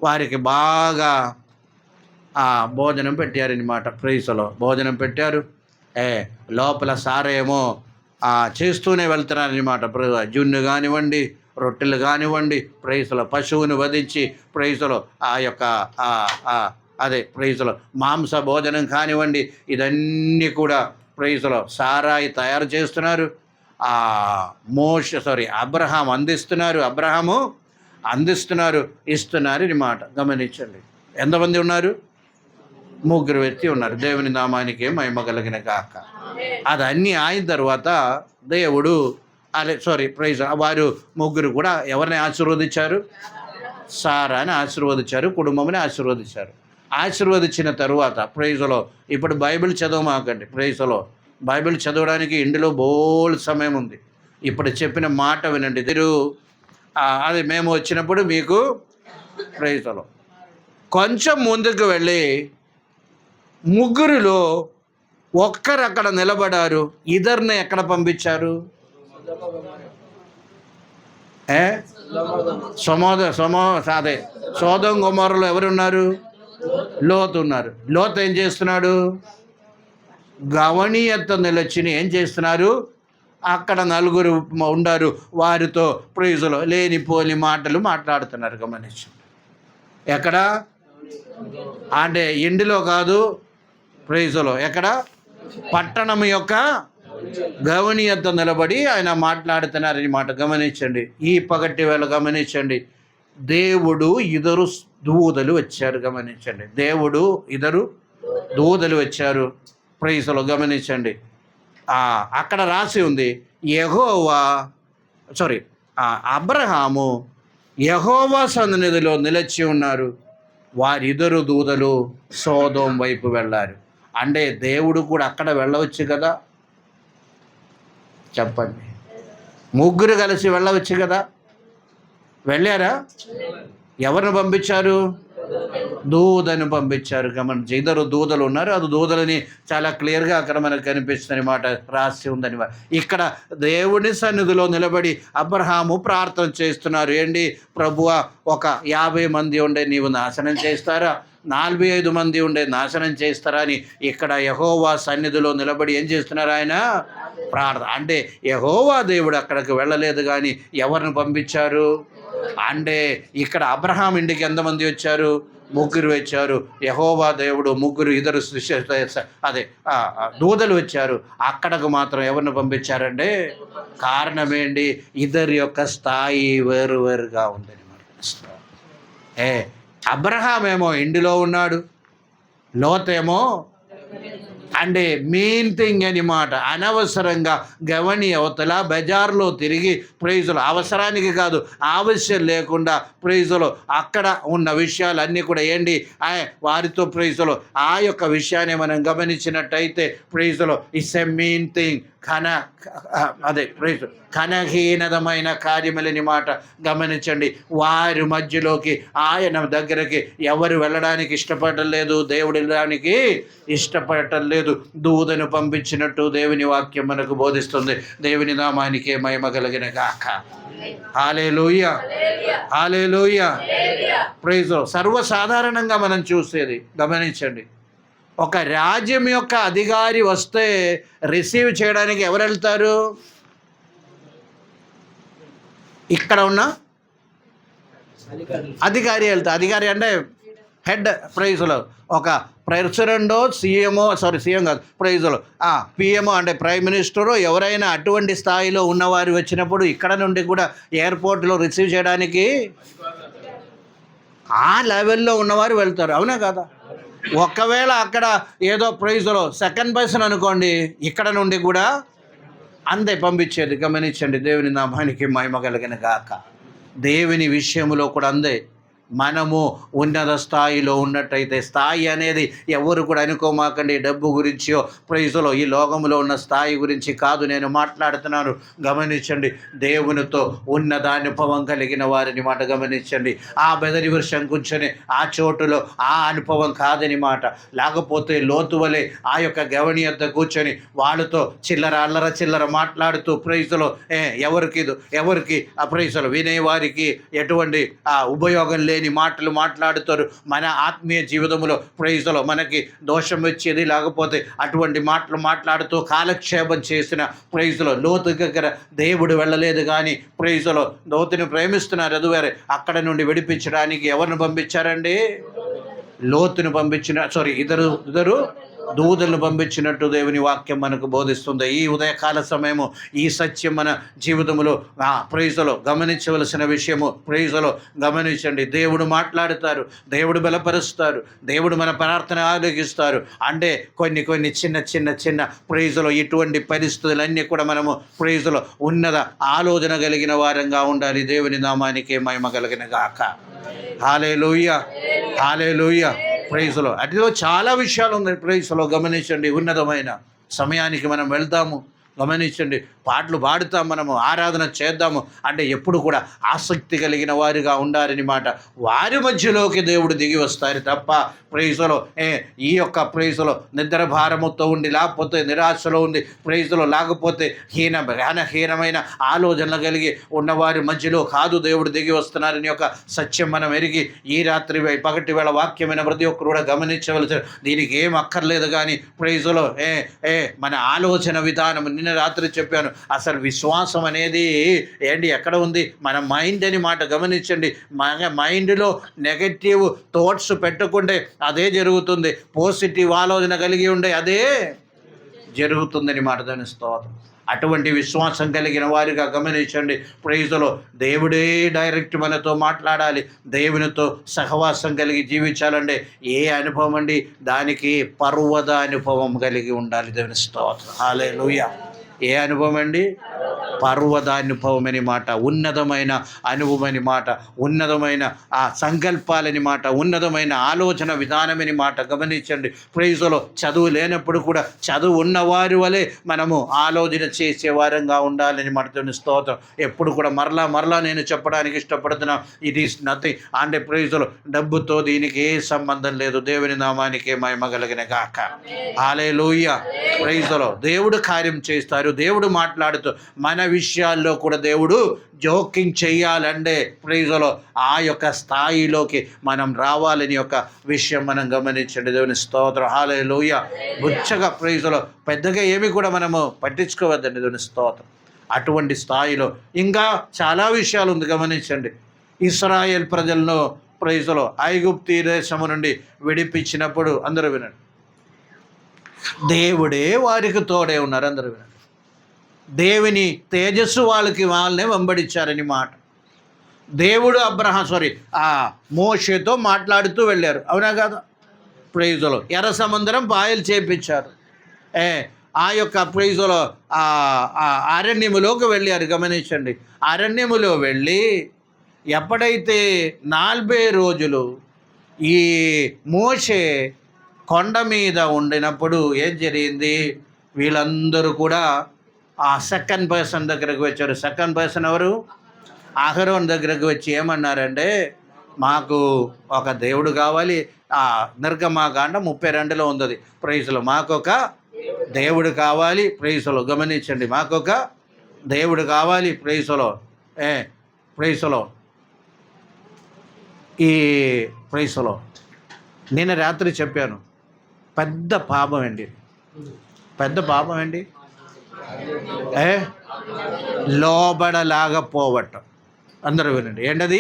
వారికి బాగా భోజనం పెట్టారనమాట. ప్రైజ్లో భోజనం పెట్టారు. లోపల సారేమో చేస్తూనే వెళ్తున్నారనమాట. జున్ను కానివ్వండి, రొట్టెలు కానివ్వండి, ప్రైజ్లో పశువుని వధించి ప్రైజ్లో ఆ యొక్క అదే ప్రైజ్లో మాంస భోజనం కానివ్వండి, ఇదన్నీ కూడా ప్రైజ్లో సారాయి తయారు చేస్తున్నారు. అబ్రహాము అందిస్తున్నారు, ఇస్తున్నారు అన్నమాట. గమనించండి, ఎంతమంది ఉన్నారు? ముగ్గురు వ్యక్తి ఉన్నారు. దేవుని నామానికి మహిమ కలిగిన గాక. అది అన్నీ అయిన తర్వాత దేవుడు వారు ముగ్గురు కూడా ఎవరిని ఆశీర్వదించారు? సారాని ఆశీర్వదించారు, కుటుంబంని ఆశీర్వదించారు. ఆశీర్వదించిన తరువాత ప్రైజ్లో ఇప్పుడు బైబిల్ చదవమాకండి. ప్రైజ్లో బైబిల్ చదవడానికి ఇందులో బోల్డ్ సమయం ఉంది. ఇప్పుడు చెప్పిన మాట వినండి. అది మేము వచ్చినప్పుడు మీకు ప్రైజ్లో కొంచెం ముందుకు వెళ్ళి ముగ్గురులో ఒక్కరు అక్కడ నిలబడారు. ఇద్దరిని ఎక్కడ పంపించారు? సొదొమ గొమొర్రాలో ఎవరున్నారు? లోతు ఉన్నారు. లోతు ఏం చేస్తున్నాడు? గవనీయత నిలచిని ఏం చేస్తున్నారు? అక్కడ నలుగురు ఉండారు, వారితో ప్రైజులో లేనిపోని మాటలు మాట్లాడుతున్నారు. గమనించండి, ఎక్కడ అంటే ఇంటిలో కాదు, ప్రైజులో ఎక్కడ? పట్టణం యొక్క గవనీయత నిలబడి ఆయన మాట్లాడుతున్నారని మాట. గమనించండి, ఈ పగటి వేళ గమనించండి, దేవుడు ఇద్దరు దూతలు వచ్చారు. గమనించండి, దేవుడు ఇద్దరు దూతలు వచ్చారు. ప్రైజులో గమనించండి, అక్కడ రాసి ఉంది అబ్రహాము యెహోవా సన్నిధిలో నిలిచి ఉన్నారు, వారిద్దరు దూతలు సొదొమ వైపు వెళ్ళారు. అంటే దేవుడు కూడా అక్కడ వెళ్ళవచ్చు కదా? చెప్పండి, ముగ్గురు కలిసి వెళ్ళవచ్చు కదా? వెళ్ళారా? ఎవరిని పంపించారు? దూతను పంపించారు. గమనించి ఇద్దరు దూతలు ఉన్నారు. అది దూతలని చాలా క్లియర్గా అక్కడ మనకు కనిపిస్తుంది మాట, రాసి ఉందని. ఇక్కడ దేవుని సన్నిధిలో నిలబడి అబ్రహాము ప్రార్థన చేస్తున్నారు. ఏంటి ప్రభువా, ఒక 50 మంది ఉండే నీవు నాశనం చేస్తారా? 45 మంది ఉండే నాశనం చేస్తారా అని ఇక్కడ యెహోవా సన్నిధిలో నిలబడి ఏం చేస్తున్నారు? ఆయన ప్రార్థన. అంటే యెహోవా దేవుడు అక్కడికి వెళ్ళలేదు, కానీ ఎవరిని పంపించారు? అంటే ఇక్కడ అబ్రహాం ఇంటికి ఎంతమంది వచ్చారు? ముగ్గురు వచ్చారు. యెహోవా దేవుడు ముగ్గురు ఇద్దరు దూతలు వచ్చారు. అక్కడకు మాత్రం ఎవరిని పంపించారంటే కారణం ఏంటి? ఇద్దరి యొక్క స్థాయి వేరువేరుగా ఉందని మనకు. అబ్రహాం ఏమో ఇంటిలో ఉన్నాడు, లోతేమో అంటే మెయిన్ థింగ్ అని మాట, అనవసరంగా గవని అవతల బజార్లో తిరిగి ప్రైజులు అవసరానికి కాదు, ఆవశ్యం లేకుండా ప్రైజులు అక్కడ ఉన్న విషయాలన్నీ కూడా ఏంటి వారితో ప్రైజులు ఆ యొక్క విషయాన్ని మనం గమనించినట్టయితే ప్రైజులు ఇట్స్ ఎ మెయిన్ థింగ్. ఘనహీనమైన కార్యములని మాట గమనించండి. వారి మధ్యలోకి ఆయన దగ్గరికి ఎవరు వెళ్ళడానికి ఇష్టపడటం లేదు, దేవుడు వెళ్ళడానికి ఇష్టపడటం లేదు. దూతను పంపించినట్టు దేవుని వాక్యం మనకు బోధిస్తుంది. దేవుని నామానికే మహిమ కలిగిన గాక. హల్లెలూయా, హల్లెలూయా, ప్రైజ్. సర్వసాధారణంగా మనం చూసేది గమనించండి. ఒక రాజ్యం యొక్క అధికారి వస్తే రిసీవ్ చేయడానికి ఎవరు వెళ్తారు? ఇక్కడ ఉన్న అధికారి వెళ్తారు. అధికారి అంటే హెడ్, ప్రైజ్లో ఒక ప్రెసిడెంటో సీఎం కాదు, ప్రైజ్లో పిఎంఓ అంటే ప్రైమ్ మినిస్టరు ఎవరైనా అటువంటి స్థాయిలో ఉన్నవారు వచ్చినప్పుడు ఇక్కడ నుండి కూడా ఎయిర్పోర్ట్లో రిసీవ్ చేయడానికి ఆ లెవెల్లో ఉన్నవారు వెళ్తారు. అవునా కదా? ఒకవేళ అక్కడ ఏదో ప్రైజ్లో సెకండ్ పర్సన్ అనుకోండి, ఇక్కడ నుండి కూడా అంతే పంపించేది. గమనించండి. దేవుని నామానికి మహిమ కలిగిన గాక. దేవుని విషయంలో కూడా అందే. మనము ఉన్నత స్థాయిలో ఉన్నట్టయితే, స్థాయి అనేది ఎవరు కూడా అనుకోమాకండి డబ్బు గురించో ప్రైజ్లో ఈ లోకంలో ఉన్న స్థాయి గురించి కాదు నేను మాట్లాడుతున్నాను. గమనించండి. దేవునితో ఉన్నత అనుభవం కలిగిన వారిని మాట గమనించండి. ఆ బెదరి వృక్షం కూర్చొని ఆ చోటులో ఆ అనుభవం కాదని మాట, లేకపోతే లోతు వలె ఆ యొక్క గవని వద్ద కూర్చొని వాళ్ళతో అల్లర చిల్లర మాట్లాడుతూ ప్రైజ్లో ఎవరికి ఆ ప్రైజ్లో వినేవారికి ఎటువంటి ఉపయోగం లేని మాటలు మాట్లాడుతారు. మన ఆత్మీయ జీవితంలో ప్రైజ్లో మనకి దోషం వచ్చేది, లేకపోతే అటువంటి మాటలు మాట్లాడుతూ కాలక్షేపం చేసిన ప్రైజ్లో లోతు దగ్గర దేవుడు వెళ్ళలేదు. కానీ ప్రైజ్లో లోతుని ప్రేమిస్తున్నారు ఎదువేరే. అక్కడ నుండి విడిపించడానికి ఎవరిని పంపించారండి? లోతుని ఇద్దరు దూతలను పంపించినట్టు దేవుని వాక్యం మనకు బోధిస్తుంది. ఈ ఉదయకాల సమయము ఈ సత్యం మన జీవితంలో ప్రైజ్లో గమనించవలసిన విషయము. ప్రైజ్లో గమనించండి. దేవుడు మాట్లాడుతారు, దేవుడు బలపరుస్తారు, దేవుడు మన ప్రార్థన ఆలోకిస్తారు. అంటే కొన్ని చిన్న ప్రైజ్లో ఇటువంటి పరిస్థితులన్నీ కూడా మనము ప్రైజ్లో ఉన్నత ఆలోచన కలిగిన వారంగా ఉండాలి. దేవుని నామానికే మహిమ కలిగిన గాక. హల్లెలూయా, హల్లెలూయా, ప్రైజ్లో. అదిలో చాలా విషయాలు ఉన్నాయి ప్రైజ్లో. గమనించండి. ఉన్నతమైన సమయానికి మనం వెళ్తాము. గమనించండి. పాటలు పాడుతాం, మనము ఆరాధన చేద్దాము. అంటే ఎప్పుడు కూడా ఆసక్తి కలిగిన వారిగా ఉండాలని మాట. వారి మధ్యలోకి దేవుడు దిగి వస్తారు తప్ప ప్రైజ్లో ఈ యొక్క ప్రైజ్లో నిద్ర భారముతో ఉండి, లేకపోతే నిరాశలో ఉంది ప్రైజ్లో, లేకపోతే హీనమైన ఆలోచనలు కలిగి ఉన్నవారి మధ్యలో కాదు దేవుడు దిగి వస్తున్నారని యొక్క సత్యం మనం ఎరిగి ఈ రాత్రి పగటి వేళ వాక్యమైన ప్రతి ఒక్కరు కూడా గమనించవలసిన. దీనికి ఏం అక్కర్లేదు. కానీ ప్రైజ్లో మన ఆలోచన విధానం. నిన్న రాత్రి చెప్పాను, అసలు విశ్వాసం అనేది ఎక్కడ ఉంది? మన మైండ్ అని మాట గమనించండి. మన మైండ్లో నెగటివ్ థాట్స్ పెట్టుకుంటే అదే జరుగుతుంది. పాజిటివ్ ఆలోచన కలిగి ఉండే అదే జరుగుతుందని మాట. దాని స్తోత్రం. అటువంటి విశ్వాసం కలిగిన వారిగా గమనించండి. ప్రైజ్లో దేవుడే డైరెక్ట్ మనతో మాట్లాడాలి. దేవునితో సహవాసం కలిగి జీవించాలంటే ఏ అనుభవం అండి? దానికి పర్వత అనుభవం కలిగి ఉండాలి. దేవుని స్తోత్రం. హల్లెలూయా. ఏ అనుభవం అండి? పర్వతానుభవమని మాట, ఉన్నతమైన అనుభవమని మాట, ఉన్నతమైన ఆ సంకల్పాలని మాట, ఉన్నతమైన ఆలోచన విధానమని మాట. గమనించండి. ప్రైజ్లో చదువు లేనప్పుడు కూడా చదువు ఉన్నవారి వలె మనము ఆలోచన చేసేవారంగా ఉండాలని మాటతోని స్తోత్రం. ఎప్పుడు కూడా మరలా నేను చెప్పడానికి ఇష్టపడుతున్నా, ఇది ఈస్ నథింగ్ అంటే ప్రైజ్లో డబ్బుతో దీనికి ఏ సంబంధం లేదు. దేవుని నామానికే మహిమ కలిగిన గాక. హల్లెలూయా. ప్రైజ్లో దేవుడు కార్యం చేస్తారు. దేవుడు మాట్లాడుతూ మన విషయాల్లో కూడా దేవుడు జోక్యం చేయాలంటే ప్రైజ్లో ఆ యొక్క స్థాయిలోకి మనం రావాలని యొక్క విషయం మనం గమనించండి. దేవుని స్తోత్రం. హల్లెలూయా. బుచ్చగా ప్రైజ్లో పెద్దగా ఏమి కూడా మనము పట్టించుకోవద్దండి. దేవుని స్తోత్రం. అటువంటి స్థాయిలో ఇంకా చాలా విషయాలు ఉంది. గమనించండి. ఇశ్రాయేల్ ప్రజలను ప్రైజ్లో ఐగుప్తు దేశము నుండి విడిపించినప్పుడు అందరూ వినండి, దేవుడే వారికి తోడే ఉన్నారు. అందరూ వినండి. దేవుని తేజస్సు వాళ్ళనే వెంబడించారని మాట. దేవుడు మోషేతో మాట్లాడుతూ వెళ్ళారు. అవునా కదా? ప్రైజ్లో ఎర్ర సముద్రం పాయలు చేపించారు. ఆ యొక్క ప్రైజ్లో అరణ్యములోకి వెళ్ళారు. గమనించండి. అరణ్యములో వెళ్ళి ఎప్పుడైతే 40 రోజులు ఈ మోషే కొండ మీద ఉండినప్పుడు ఏం జరిగింది? వీళ్ళందరూ కూడా ఆ సెకండ్ పర్సన్ దగ్గరకు వచ్చారు. సెకండ్ పర్సన్ ఎవరు? అహరోన్ దగ్గరకు వచ్చి ఏమన్నారంటే, మాకు ఒక దేవుడు కావాలి. నిర్గమాకాండం 32లో ఉంది ప్రైజ్లో, మాకొక దేవుడు కావాలి. ప్రైజ్లో గమనించండి, మాకొక దేవుడు కావాలి. ప్రైజ్లో ప్రైజ్లో ఈ ప్రైజ్లో నిన్న రాత్రి చెప్పాను, పెద్ద పాపం అండి, పెద్ద పాపం అండి. లోబడలాగపోవటం. అందరూ వినండి, ఏంటది?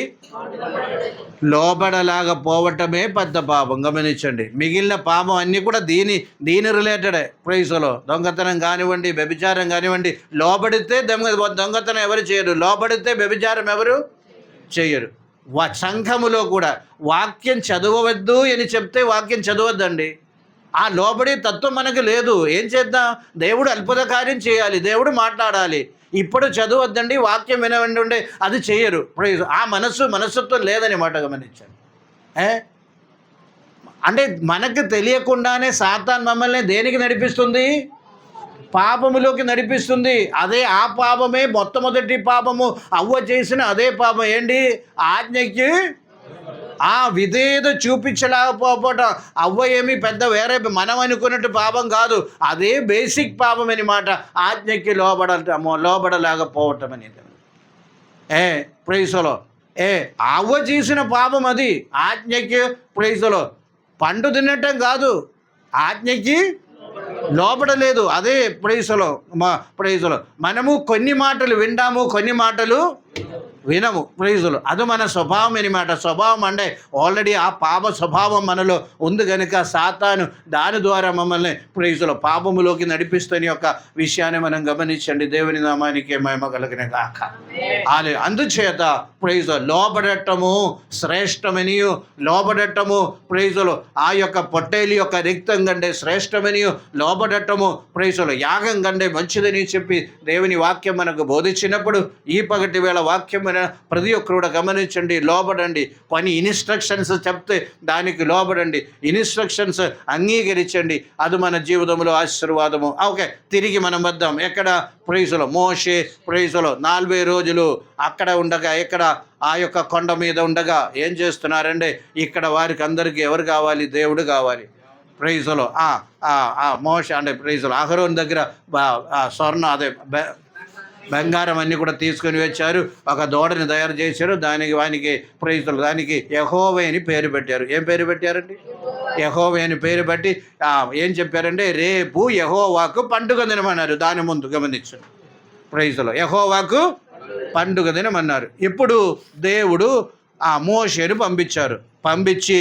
లోబడలాగపోవటమే పెద్ద పాపం. గమనించండి, మిగిలిన పాపం అన్నీ కూడా దీని రిలేటెడే. ప్రైజ్లో దొంగతనం కానివ్వండి, వ్యభిచారం కానివ్వండి, లోబడితే దొంగతనం ఎవరు చేయరు, లోబడితే వ్యభిచారం ఎవరు చేయరు. సంఘములో కూడా వాక్యం చదవవద్దు అని చెప్తే వాక్యం చదవద్దండి. ఆ లోబడి తత్వం మనకు లేదు. ఏం చేద్దాం? దేవుడు అద్భుత కార్యం చేయాలి, దేవుడు మాట్లాడాలి. ఇప్పుడు చదవద్దండి, వాక్యం వినవండి ఉండే అది చేయరు. ఆ మనస్సుతో లేదని మాట గమనించండి. అంటే మనకు తెలియకుండానే సాతాన్ మమ్మల్ని దేనికి నడిపిస్తుంది? పాపములోకి నడిపిస్తుంది. ఆ పాపమే మొట్టమొదటి పాపము. అవ్వ చేసిన అదే పాపం. ఏంటి? ఆజ్ఞకి విధేయత చూపించలేకపోవటం. అవ్వ ఏమి పెద్ద వేరే మనం అనుకున్నట్టు పాపం కాదు, అదే బేసిక్ పాపం అనమాట. ఆజ్ఞకి లోబడలేకపోవటం అనేది. ప్రైజ్లో అవ్వ చేసిన పాపం అది. ఆజ్ఞకి ప్రైజ్లో పండు తినటం కాదు, ఆజ్ఞకి లోబడలేదు. అదే ప్రైజ్లో మనము కొన్ని మాటలు వింటాము, కొన్ని మాటలు వినము. ప్రైజులు అది మన స్వభావం అనమాట. స్వభావం అంటే ఆల్రెడీ ఆ పాప స్వభావం మనలో ఉంది కనుక సాతాను దాని ద్వారా మమ్మల్ని ప్రైజులు పాపములోకి నడిపిస్తున్న యొక్క విషయాన్ని మనం గమనించండి. దేవుని నామానికి మహిమ కలుగున గాక. అందుచేత ప్రైజులు లోబడటము శ్రేష్టమనియు, లోబడటము ప్రైజులు ఆ యొక్క పొట్టేలి యొక్క రక్తం కంటే శ్రేష్టమనియు, లోబడటము ప్రైజులు యాగం కంటే మంచిదని చెప్పి దేవుని వాక్యం మనకు బోధించినప్పుడు ఈ పగటి వేళ వాక్యం ప్రతి ఒక్కరు కూడా గమనించండి. లోబడండి. కొన్ని ఇన్స్ట్రక్షన్స్ చెప్తే దానికి లోబడండి, ఇన్స్ట్రక్షన్స్ అంగీకరించండి. అది మన జీవితంలో ఆశీర్వాదము. ఓకే, తిరిగి మనం వద్దాం. ఎక్కడ? ప్రైజులో మోషే ప్రైజులో 40 రోజులు అక్కడ ఉండగా, ఎక్కడ? ఆ యొక్క కొండ మీద ఉండగా ఏం చేస్తున్నారంటే, ఇక్కడ వారికి అందరికీ ఎవరు కావాలి? దేవుడు కావాలి. ప్రైజులో మోషే అంటే ప్రైజులో అహరోన్ దగ్గర స్వర్ణ బంగారం అన్నీ కూడా తీసుకొని వచ్చారు. ఒక దూడని తయారు చేశారు. వానికి ప్రైజులు దానికి యెహోవా అని పేరు పెట్టారు. ఏం పేరు పెట్టారండి? యెహోవా అని పేరు పెట్టి ఏం చెప్పారంటే, రేపు యెహోవాకు పండుగ దినమన్నారు. దాని ముందు గమనించండి, ప్రైజులు యెహోవాకు పండుగ దినమన్నారు. ఇప్పుడు దేవుడు మోషేను పంపించి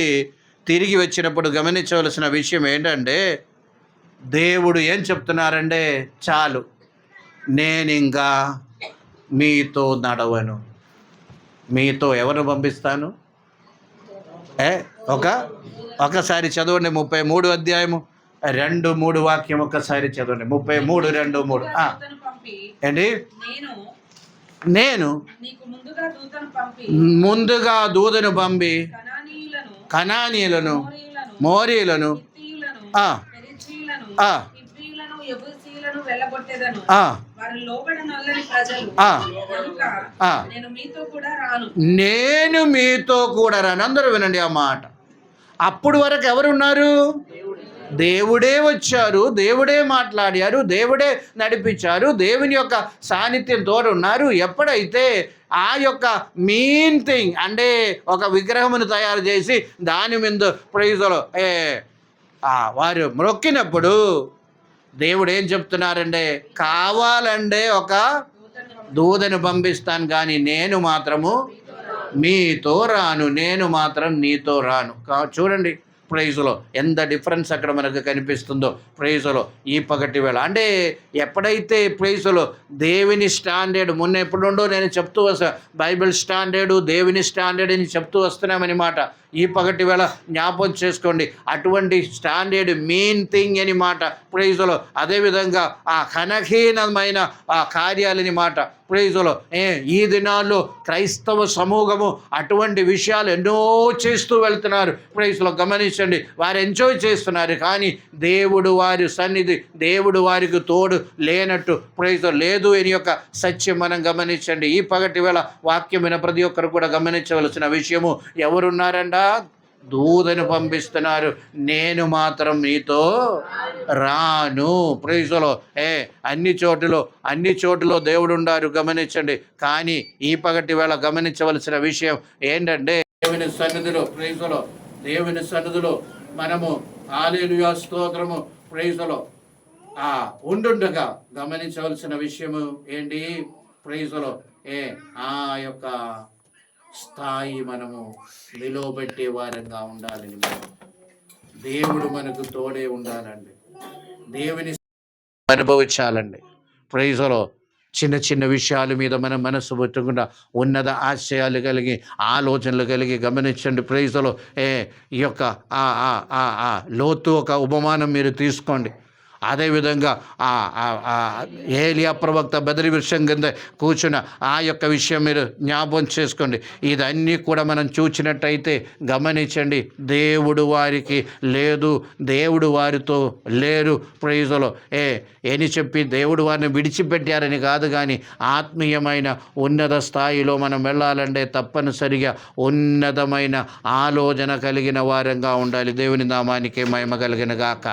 తిరిగి వచ్చినప్పుడు గమనించవలసిన విషయం ఏంటంటే, దేవుడు ఏం చెప్తున్నారంటే, చాలు, నేనింకా మీతో నడవను. మీతో ఎవరు పంపిస్తాను? ఒకసారి చదవండి. 33 అధ్యాయము 2-3 వాక్యం ఒక్కసారి చదవండి. 33:2-3 ఏంటి? నేను ముందుగా దూతను పంపి కనానీయులను, మోరీలను, నేను మీతో కూడా రాను. అందరూ వినండి ఆ మాట. అప్పుడు వరకు ఎవరున్నారు? దేవుడే వచ్చారు, దేవుడే మాట్లాడారు, దేవుడే నడిపించారు, దేవుని యొక్క సాన్నిధ్యంతో ఉన్నారు. ఎప్పుడైతే ఆ యొక్క మెయిన్ థింగ్ అంటే ఒక విగ్రహమును తయారు చేసి దాని మీద ప్రైజులు వారు మొక్కినప్పుడు దేవుడు ఏం చెప్తున్నారంటే, కావాలంటే ఒక దూతను పంపిస్తాను, కానీ నేను మాత్రము మీతో రాను, నేను మాత్రం నీతో రాను. చూడండి ప్రైజులో ఎంత డిఫరెన్స్ అక్కడ మనకు కనిపిస్తుందో. ప్రైజులో ఈ పగటి వేళ అంటే ఎప్పుడైతే ప్రైజులో దేవుని స్టాండర్డ్ మొన్న ఎప్పుడుండో నేను చెప్తూ బైబిల్ స్టాండర్డు, దేవుని స్టాండర్డ్ అని చెప్తూ వస్తున్నామని మాట. ఈ పగటి వేళ జ్ఞాపకం చేసుకోండి, అటువంటి స్టాండర్డ్ మెయిన్ థింగ్ అని మాట. ప్రైజులో అదేవిధంగా ఆ ఘనహీనమైన ఆ కార్యాలని మాట. ప్రైజులో ఈ దినాల్లో క్రైస్తవ సమూహము అటువంటి విషయాలు ఎన్నో చేస్తూ వెళ్తున్నారు. ప్రైజులో గమనించి గమనించండి, వారు ఎంజాయ్ చేస్తున్నారు, కానీ దేవుడు వారి సన్నిధి, దేవుడు వారికి తోడు లేనట్టు లేదు అని యొక్క సత్యం మనం గమనించండి. ఈ పగటి వేళ వాక్యమైన ప్రతి ఒక్కరు కూడా గమనించవలసిన విషయము, ఎవరున్నారంట? దూతను పంపిస్తున్నారు, నేను మాత్రం మీతో రాను. ప్రైజులో అన్ని చోటులో దేవుడు ఉన్నారు, గమనించండి. కానీ ఈ పగటి వేళ గమనించవలసిన విషయం ఏంటంటే, దేవుని సన్నిధిలో మనము హల్లెలూయా స్తోత్రము ప్రైజులో ఉండుండగా గమనించవలసిన విషయము ఏంటి? ప్రైజులో ఆ యొక్క స్థాయి మనము నిలవబెట్టే వారంగా ఉండాలని, దేవుడు మనకు తోడే ఉండాలండి, దేవుని అనుభవించాలండి. ప్రైజులో చిన్న చిన్న విషయాల మీద మన మనసు పెట్టకుండా ఉన్నత ఆశయాలు కలిగి, ఆలోచనలు కలిగి, గమనించండి. ప్రైజులో ఈ యొక్క లోతు ఒక ఉపమానం మీరు తీసుకోండి. అదేవిధంగా ఏలియా ప్రవక్త బెదరి వృక్షం కింద కూర్చున్న ఆ యొక్క విషయం మీరు జ్ఞాపకం చేసుకోండి. ఇదన్నీ కూడా మనం చూసినట్టయితే గమనించండి, దేవుడు వారికి లేదు, దేవుడు వారితో లేరు. ప్రైజులో అని చెప్పి దేవుడు వారిని విడిచిపెట్టారని కాదు, కానీ ఆత్మీయమైన ఉన్నత స్థాయిలో మనం వెళ్ళాలంటే తప్పనిసరిగా ఉన్నతమైన ఆలోచన కలిగిన వారంగా ఉండాలి. దేవుని నామానికి మహిమ కలిగిన గాక.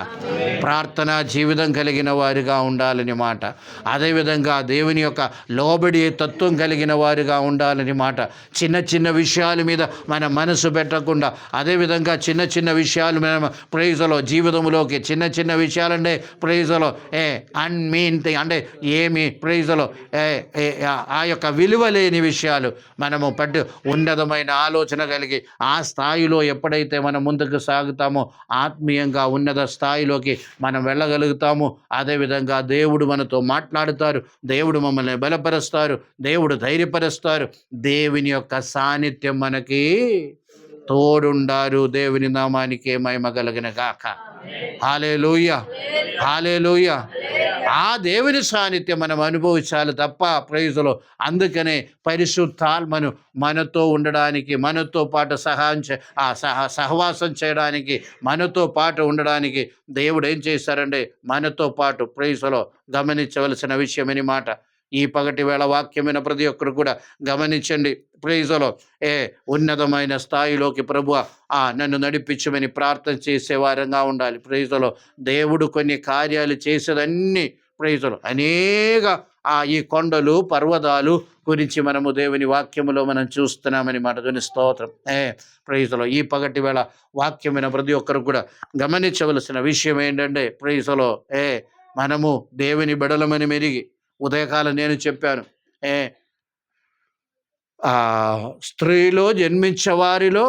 ప్రార్థనా జీవితం కలిగిన వారిగా ఉండాలని మాట. అదేవిధంగా దేవుని యొక్క లోబడి తత్వం కలిగిన వారిగా ఉండాలని మాట. చిన్న చిన్న విషయాల మీద మన మనసు పెట్టకుండా, అదేవిధంగా చిన్న చిన్న విషయాలు మనం ప్రైజులో జీవితంలోకి చిన్న చిన్న విషయాలంటే ప్రైజులో అన్మీన్ అంటే ఏమి ప్రైజులో ఆ యొక్క విలువ లేని విషయాలు మనము పట్టు ఉన్నతమైన ఆలోచన కలిగి ఆ స్థాయిలో ఎప్పుడైతే మనం ముందుకు సాగుతామో ఆత్మీయంగా ఉన్నత స్థాయిలోకి మనం వెళ్ళగలుగుతాము. అదేవిధంగా దేవుడు మనతో మాట్లాడుతారు, దేవుడు మమ్మల్ని బలపరుస్తారు, దేవుడు ధైర్యపరుస్తారు, దేవుని యొక్క సాన్నిధ్యం మనకి తోడుండారు. దేవుని నామానికి మహిమ కలిగిన గాక. హల్లెలూయా, హల్లెలూయా. ఆ దేవుని సాన్నిధ్యం మనం అనుభవించాలి తప్ప ప్రైజులో. అందుకనే పరిశుద్ధాత్మను మనతో ఉండడానికి, మనతో పాటు సహవాసం చేయడానికి, మనతో పాటు ఉండడానికి దేవుడు ఏం చేశారంటే మనతో పాటు ప్రైజులో గమనించవలసిన విషయమని మాట. ఈ పగటి వేళ వాక్యమైన ప్రతి ఒక్కరు కూడా గమనించండి. ప్రైజులో ఉన్నతమైన స్థాయిలోకి ప్రభువా నన్ను నడిపించమని ప్రార్థన చేసేవారంగా ఉండాలి. ప్రైజులో దేవుడు కొన్ని కార్యాలు చేసేదన్నీ ప్రైజులు అనేక ఈ కొండలు పర్వతాలు గురించి మనము దేవుని వాక్యములో మనం చూస్తున్నామని మాట. దేవుని స్తోత్రం. ప్రైజులో ఈ పగటి వేళ వాక్యమైన ప్రతి ఒక్కరు కూడా గమనించవలసిన విషయం ఏంటంటే ప్రైజులో మనము దేవుని బిడలమని మెరిగి, ఉదయకాలం నేను చెప్పాను, స్త్రీలో జన్మించే వారిలో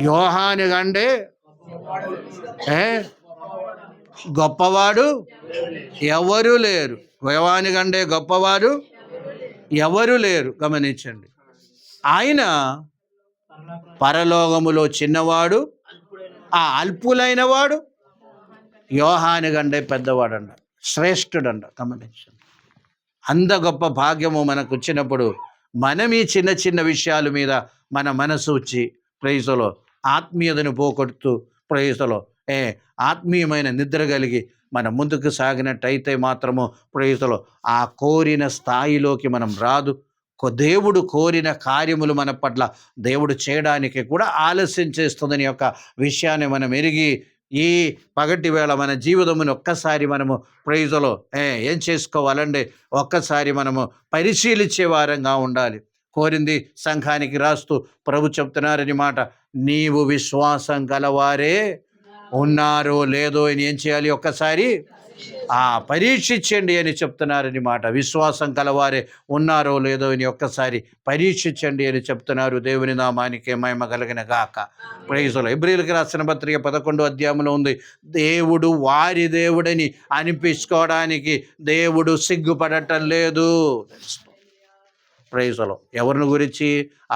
యోహాను కంటే గొప్పవాడు ఎవరు లేరు. యోహాను కంటే గొప్పవాడు ఎవరు లేరు. గమనించండి, ఆయన పరలోకములో చిన్నవాడు, అల్పులైన వాడు, యోహాను కంటే పెద్దవాడంట, శ్రేష్ఠుడంట. గమనించండి, అంత గొప్ప భాగ్యము మనకు వచ్చినప్పుడు మనం ఈ చిన్న చిన్న విషయాల మీద మన మనసు వచ్చి ప్రైజులో ఆత్మీయతను పోగొడుతూ ప్రైజులో ఆత్మీయమైన నిద్ర కలిగి మనం ముందుకు సాగినట్టయితే మాత్రము ప్రైజులో ఆ కోరిన స్థాయిలోకి మనం రాదు. దేవుడు కోరిన కార్యములు మన పట్ల దేవుడు చేయడానికి కూడా ఆలస్యం చేస్తుందని యొక్క విషయాన్ని మనం ఎరిగి ఈ పగటి వేళ మన జీవితమును ఒక్కసారి మనము ప్రైజులో ఏం చేసుకోవాలంటే ఒక్కసారి మనము పరిశీలించే వారంగా ఉండాలి. కోరింది సంఘానికి రాస్తూ ప్రభు చెప్తున్నారని మాట, నీవు విశ్వాసం గలవారే ఉన్నారో లేదో అని ఏం చేయాలి? ఒక్కసారి పరీక్షించండి అని చెప్తున్నారని మాట. విశ్వాసం కలవారే ఉన్నారో లేదో అని ఒక్కసారి పరీక్షించండి అని చెప్తున్నారు. దేవుని నామానికి మహిమ కలిగిన గాక. ప్రైజులో హెబ్రీయులకు రాసిన పత్రిక 11వ అధ్యాయంలో ఉంది, దేవుడు వారి దేవుడని అనిపించుకోవడానికి దేవుడు సిగ్గుపడటం లేదు. ప్రైజులో ఎవరిని గురించి?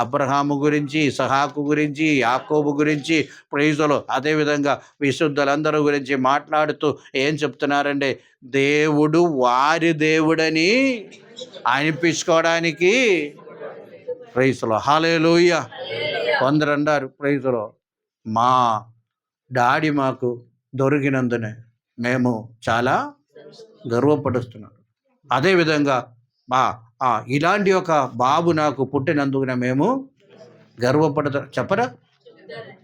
అబ్రహాము గురించి, ఇసహాకు గురించి, యాకోబు గురించి ప్రైజులో అదేవిధంగా విశుద్ధులందరూ గురించి మాట్లాడుతూ ఏం చెప్తున్నారంటే దేవుడు వారి దేవుడని అనిపించుకోవడానికి ప్రైజులో హల్లెలూయా. కొందరు అన్నారు ప్రైజులో మా డాడీ మాకు దొరికినందునే మేము చాలా గర్వపడుస్తున్నాం. అదేవిధంగా ఇలాంటి ఒక బాబు నాకు పుట్టినందుకునే మేము చెప్పరా?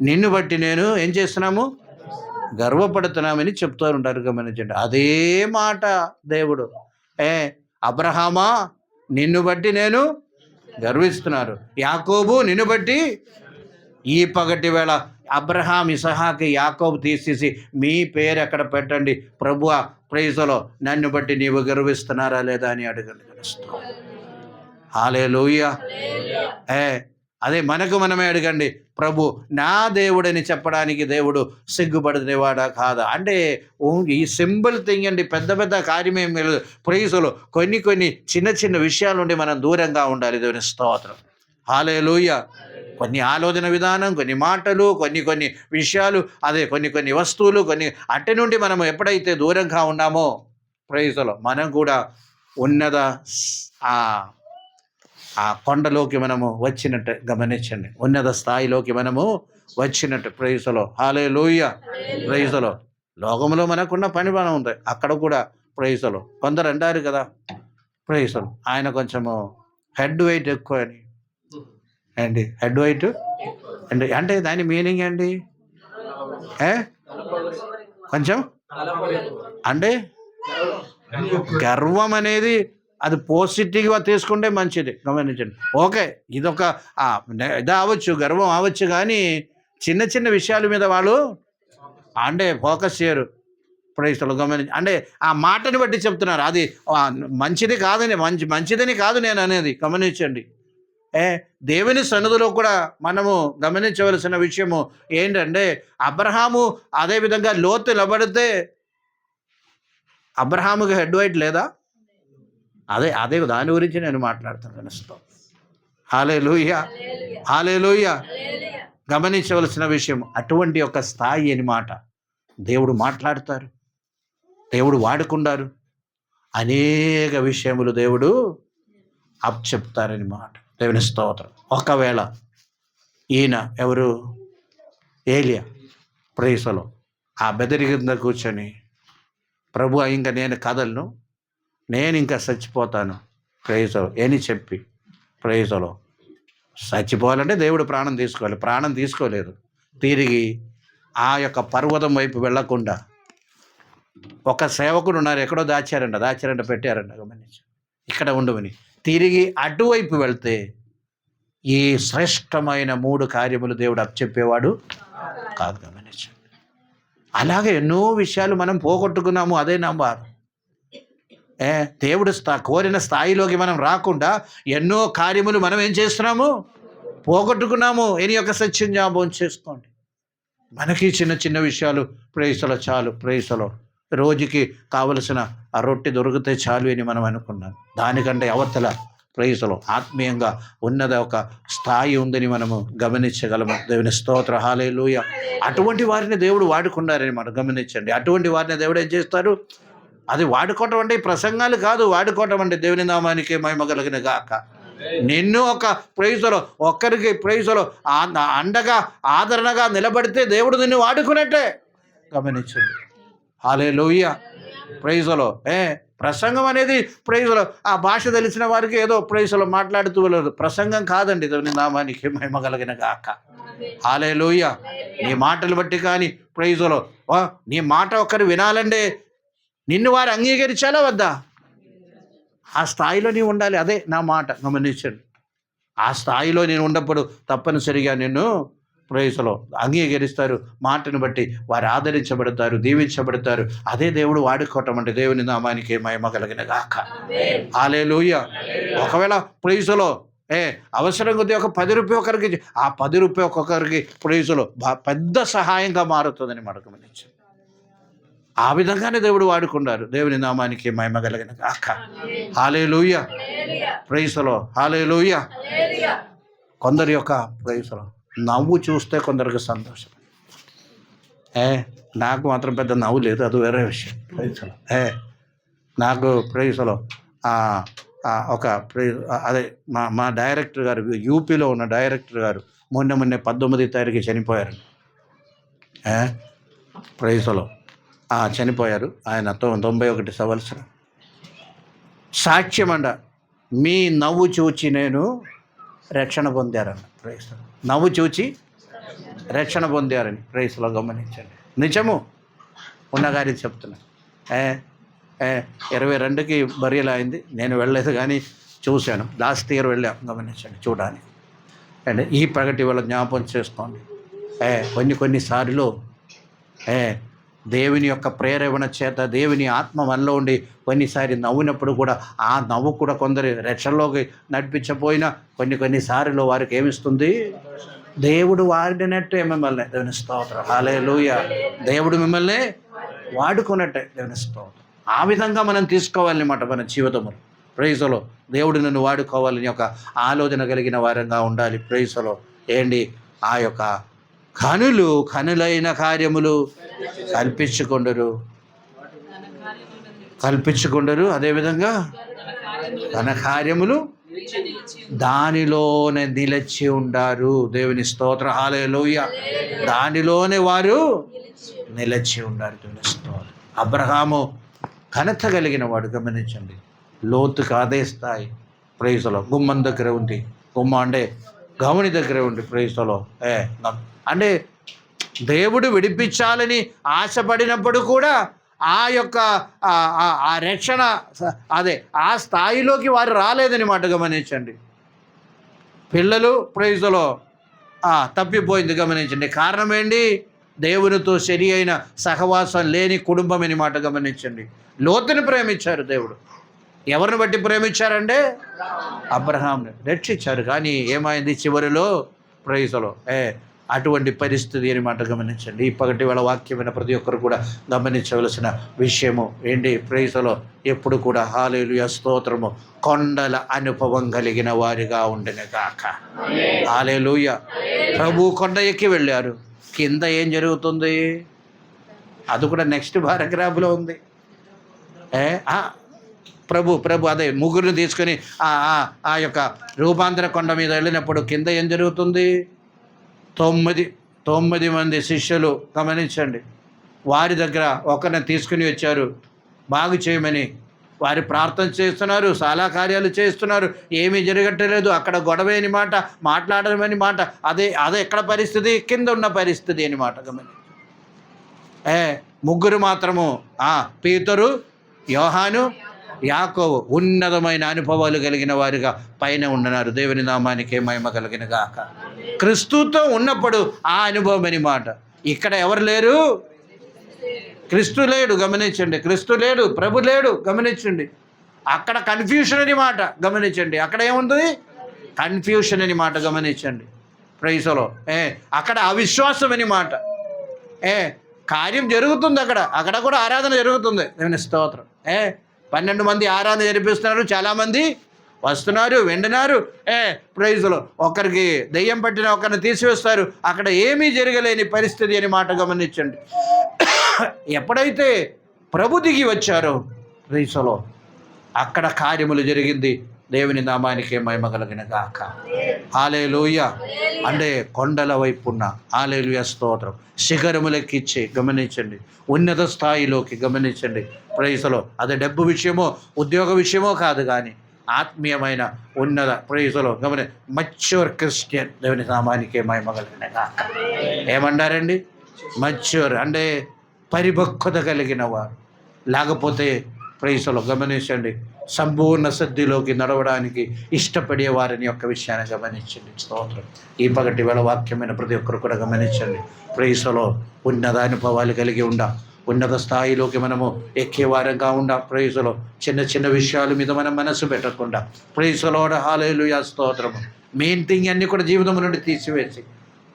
నిన్ను బట్టి నేను ఏం చేస్తున్నాము? గర్వపడుతున్నామని చెప్తూ ఉంటారు. గమనించండి, అదే మాట దేవుడు అబ్రహామా నిన్ను బట్టి నేను గర్విస్తున్నారు. యాకోబు నిన్ను బట్టి ఈ పగటి వేళ అబ్రహాం, ఇసహాకు, యాకోబు తీసేసి మీ పేరు ఎక్కడ పెట్టండి ప్రభువా, ప్రైజ్లో నన్ను బట్టి నీవు గర్విస్తున్నారా లేదా అని అడగండి. హల్లెలూయా. అదే మనకు మనమే అడగండి, ప్రభు నా దేవుడని చెప్పడానికి దేవుడు సిగ్గుపడేవాడా కాదా? అంటే ఈ సింపుల్ థింగ్ అండి, పెద్ద పెద్ద కార్యమేం లేదు. ప్రైజ్లో కొన్ని చిన్న చిన్న విషయాల నుండి మనం దూరంగా ఉండాలి. దేవుని స్తోత్రం. హల్లెలూయా. కొన్ని ఆలోచన విధానం, కొన్ని మాటలు, కొన్ని విషయాలు, అదే కొన్ని వస్తువులు, అట్టి నుండి మనం ఎప్పుడైతే దూరంగా ఉన్నామో ప్రైజ్లో మనం కూడా ఉన్నత ఆ కొండలోకి మనము వచ్చినట్టు గమనించండి. ఉన్నత స్థాయిలోకి మనము వచ్చినట్టు. ప్రైజ్లో హల్లెలూయా. ప్రైజ్లో లోకంలో మనకున్న పని మనం ఉంది, అక్కడ కూడా ప్రైజ్లో కొందరు అంటారు కదా, ప్రైజ్లో ఆయన కొంచెము హెడ్ వెయిట్ ఎక్కువ అని. హెడ్ వెయిట్ అంటే దాని మీనింగ్ ఏంటి? కొంచెం అంటే గర్వం అనేది అది పాజిటివ్గా తీసుకుంటే మంచిది. గమనించండి. ఓకే, ఇదొక ఇది అవ్వచ్చు, గర్వం అవ్వచ్చు, కానీ చిన్న చిన్న విషయాల మీద వాళ్ళు ఫోకస్ చేయరు. ప్రైజ్లో గమనించి ఆ మాటని బట్టి చెప్తున్నారు. అది మంచిది కాదని, మంచిదని కాదు నేను అనేది. గమనించండి. దేవుని సన్నిధిలో కూడా మనము గమనించవలసిన విషయము ఏంటంటే, అబ్రహాము అదేవిధంగా లోతు నిలబడితే అబ్రహాముకి హెడ్ వెయిట్ లేదా? అదే దాని గురించి నేను మాట్లాడుతున్నాను. హల్లెలూయా. హల్లెలూయా. గమనించవలసిన విషయం అటువంటి ఒక స్థాయి అని మాట. దేవుడు మాట్లాడతారు, దేవుడు వాడుకున్నారు, అనేక విషయములు దేవుడు చెప్తారని మాట. దేవుని స్తోత్రం. ఒకవేళ ఈయన ఎవరు? ఏలియా ప్రైజ్లో ఆ బెదిరి కింద కూర్చొని, ప్రభు ఇంకా నేను కదలను, నేను ఇంకా చచ్చిపోతాను ప్రైజ్లో అని చెప్పి, ప్రైజ్లో చచ్చిపోవాలంటే దేవుడు ప్రాణం తీసుకోవాలి. ప్రాణం తీసుకోలేదు. తిరిగి ఆ యొక్క పర్వతం వైపు వెళ్లకుండా ఒక సేవకుడు ఉన్నారు, ఎక్కడో దాచారంట పెట్టారంట. గమనించి ఇక్కడ ఉండవని తిరిగి అటువైపు వెళ్తే ఈ శ్రేష్టమైన 3 కార్యములు దేవుడు అప్పచెప్పేవాడు కాదు. గమనించండి. అలాగే ఎన్నో విషయాలు మనం పోగొట్టుకున్నాము. అదే నా బాధ. దేవుడు కోరిన స్థాయిలోకి మనం రాకుండా ఎన్నో కార్యములు మనం ఏం చేస్తున్నాము? పోగొట్టుకున్నాము. ఎని యొక్క సత్యం జ్ఞాపకం చేసుకోండి. మనకి చిన్న చిన్న విషయాలు ప్రైజ్లో చాలు. ప్రైజ్లో రోజుకి కావలసిన ఆ రొట్టె దొరికితే చాలు అని మనం అనుకున్నాం. దానికంటే అవతల ప్రైజ్లో ఆత్మీయంగా ఉన్నది ఒక స్థాయి ఉందని మనము గమనించగలము. దేవుని స్తోత్ర. హల్లెలూయా. అటువంటి వారిని దేవుడు వాడుకున్నారని మనం గమనించండి. అటువంటి వారిని దేవుడు ఏం చేస్తారు? అది వాడుకోవటం అంటే ప్రసంగాలు కాదు, వాడుకోవటం అంటే దేవుని నామానికి మహిమ కలుగును గాక. నిన్ను ఒక ప్రైజ్లో ఒక్కరికి ప్రైజ్లో అండగా ఆదరణగా నిలబడితే దేవుడు నిన్ను వాడుకున్నట్టే. గమనించండి. హల్లెలూయా. ప్రైజ్లో ప్రసంగం అనేది ప్రైజ్లో ఆ భాష తెలిసిన వారికి ఏదో ప్రైజ్లో మాట్లాడుతూ వెళ్ళదు. ప్రసంగం కాదండి. దేవుని నామానికి మహిమ కలిగిన గాక. హల్లెలూయా. నీ మాటలు బట్టి కానీ ప్రైజ్లో నీ మాట ఒక్కరు వినాలంటే నిన్ను వారు అంగీకరించాలా వద్దా? ఆ స్థాయిలో నీవు ఉండాలి. అదే నా మాట. గమనించండి. ఆ స్థాయిలో నేను ఉన్నప్పుడు తప్పనిసరిగా నిన్ను ప్రైజ్లో అంగీకరిస్తారు. మాటను బట్టి వారు ఆదరించబడతారు, దీవించబడతారు. అదే దేవుడు వాడుకోవటం అంటే. దేవుని నామానికి మహిమ కలిగిన గాక. హల్లెలూయా. ఒకవేళ ప్రైజ్లో అవసరం కొద్ది ఒక 10 రూపాయలు ఒకరికి, ఆ 10 రూపాయలు ఒక్కొక్కరికి ప్రైజ్లో పెద్ద సహాయంగా మారుతుందని మనకు గమనించండి. ఆ విధంగానే దేవుడు వాడుకున్నారు. దేవుని నామానికి మహిమ కలిగిన గాక. హల్లెలూయా. ప్రైజ్లో హల్లెలూయా. కొందరి యొక్క ప్రైజ్లో నవ్వు చూస్తే కొందరికి సంతోషం. నాకు మాత్రం పెద్ద నవ్వు లేదు, అది వేరే విషయం. ప్రైజ్లో నాకు ప్రైజ్లో ఒక అదే మా డైరెక్టర్ గారు, యూపీలో ఉన్న డైరెక్టర్ గారు మొన్నే 19వ తారీఖు చనిపోయారు. ప్రైజులో చనిపోయారు. ఆయన 91 సంవత్సరం. సాక్ష్యమండ, మీ నవ్వు చూచి నేను రక్షణ పొందారన్న. ప్రైజులో నవ్వు చూచి రక్షణ పొందారని ప్రైజులో గమనించండి. నిజము ఉన్నగారి చెప్తున్నా. 22కి బరియలు అయింది. నేను వెళ్ళలేదు కానీ చూశాను. లాస్ట్ ఇయర్ వెళ్ళాం, గమనించండి చూడడానికి. అండ్ ఈ ప్రగతి వల్ల జ్ఞాపకం చేసుకోండి. కొన్నిసార్లు దేవుని యొక్క ప్రేరేపణ చేత దేవుని ఆత్మ మనలో ఉండి కొన్నిసారి నవ్వినప్పుడు కూడా ఆ నవ్వు కూడా కొందరు రక్షణలోకి నడిపించపోయినా కొన్నిసార్లు వారికి ఏమిస్తుంది? దేవుడు వాడినట్టే మిమ్మల్ని. దేవుని స్తోత్రం. హల్లెలూయా. దేవుడు మిమ్మల్ని వాడుకున్నట్టే. దేవుని స్తోత్రం. ఆ విధంగా మనం తీసుకోవాలన్నమాట మన జీవితంలో. ప్రైజులో దేవుడు నన్ను వాడుకోవాలని ఒక ఆలోచన కలిగిన వారంగా ఉండాలి. ప్రైజులో ఏంటి? ఆ యొక్క కనులైన కార్యములు కల్పించుకుండరు. అదేవిధంగా తన కార్యములు దానిలోనే నిలిచి ఉండారు. దేవుని స్తోత్రం. హల్లెలూయా. దానిలోనే వారు నిలిచి ఉండారు. దేవుని స్తోత్రం. అబ్రహాము ఘనత కలిగిన వాడు, గమనించండి. లోతుకు అదే స్థాయి. ప్రైజులో గుమ్మం దగ్గర ఉంది. గుమ్మ అంటే గమని దగ్గర ఉంది. ప్రైజులో అంటే దేవుడు విడిపించాలని ఆశపడినప్పుడు కూడా ఆ యొక్క ఆ రక్షణ ఆ స్థాయిలోకి వారు రాలేదని మాట గమనించండి. పిల్లలు ప్రైజులో తప్పిపోయింది. గమనించండి. కారణం ఏంటి? దేవునితో సరి అయిన సహవాసం లేని కుటుంబం అని మాట గమనించండి. లోతుని ప్రేమించారు దేవుడు. ఎవరిని బట్టి ప్రేమించారంటే అబ్రహాంని రక్షించారు. కానీ ఏమైంది చివరిలో? ప్రైజులో అటువంటి పరిస్థితి అని మాట గమనించండి. ఈ పగటి వేళ వాక్యమైన ప్రతి ఒక్కరు కూడా గమనించవలసిన విషయము ఏంటి? ప్రైజులో ఎప్పుడు కూడా హల్లెలూయా స్తోత్రము కొండల అనుభవం కలిగిన వారిగా ఉండెను గాక. హల్లెలూయా. ప్రభు కొండ ఎక్కి వెళ్ళారు. కింద ఏం జరుగుతుంది? అది కూడా నెక్స్ట్ పారాగ్రాఫ్లో ఉంది. ప్రభు అదే ముగ్గురిని తీసుకొని ఆ యొక్క రూపాంతర కొండ మీద వెళ్ళినప్పుడు కింద ఏం జరుగుతుంది? 9 మంది శిష్యులు, గమనించండి. వారి దగ్గర ఒకరిని తీసుకుని వచ్చారు బాగు చేయమని. వారి ప్రార్థన చేస్తున్నారు, చాలా కార్యాలు చేస్తున్నారు, ఏమీ జరగట్లేదు. అక్కడ గొడవ అని మాట, మాట్లాడమని మాట. అదే ఎక్కడ పరిస్థితి? కింద ఉన్న పరిస్థితి అని మాట గమనించండి. ముగ్గురు మాత్రము పేతురు, యోహాను, యాకోబు ఉన్నతమైన అనుభవాలు కలిగిన వారుగా పైన ఉన్నారు. దేవుని నామానికి మహిమ కలిగిన గాక. క్రీస్తుతో ఉన్నప్పుడు ఆ అనుభవం అని మాట. ఇక్కడ ఎవరు లేరు? క్రీస్తు లేడు, గమనించండి. క్రీస్తు లేడు, ప్రభు లేడు, గమనించండి. అక్కడ కన్ఫ్యూషన్ అని మాట గమనించండి. అక్కడ ఏముంటుంది? కన్ఫ్యూషన్ అని మాట గమనించండి. ప్రైజులో అక్కడ అవిశ్వాసం అని మాట. కార్యం జరుగుతుంది అక్కడ కూడా ఆరాధన జరుగుతుంది. దేవుని స్తోత్రం. 12 మంది ఆరాధన జరిపిస్తున్నారు. చాలామంది వస్తున్నారు, వింటున్నారు. ప్రైజులో ఒకరికి దెయ్యం పట్టిన ఒకరిని తీసివేస్తారు. అక్కడ ఏమీ జరగలేని పరిస్థితి అని మాట గమనించండి. ఎప్పుడైతే ప్రభు దిగి వచ్చారో ప్రైజులో అక్కడ కార్యములు జరిగింది. దేవుని నామానికి మహిమ కలిగిన గాక. హల్లెలూయా. అంటే కొండల వైపున్న హల్లెలూయా స్తోత్రం శిఖరములెక్కిచ్చి, గమనించండి, ఉన్నత స్థాయిలోకి, గమనించండి. ప్రైజులో అది డబ్బు విషయమో ఉద్యోగ విషయమో కాదు, కానీ ఆత్మీయమైన ఉన్నత ప్రైజులో మచ్యూర్ క్రిస్టియన్. దేవుని నామానికి మహిమ కలిగిన గాక. ఏమన్నారండి? మచ్యూర్ అంటే పరిపక్వత కలిగిన వారు. లేకపోతే ప్రైజులో గమనించండి, సంపూర్ణ సిద్ధిలోకి నడవడానికి ఇష్టపడే వారిని యొక్క విషయాన్ని గమనించండి. స్తోత్రం. ఈ పగటి వేళ వాక్యమైన ప్రతి ఒక్కరు కూడా గమనించండి. ప్రైజులో ఉన్నత అనుభవాలు కలిగి ఉన్నత స్థాయిలోకి మనము ఎక్కేవారంగా ప్రైజులో చిన్న విషయాల మీద మనం మనసు పెట్టకుండా ప్రైజులో హల్లెలూయా స్తోత్రము మెయిన్ థింగ్ అన్నీ కూడా జీవితం నుండి తీసివేసి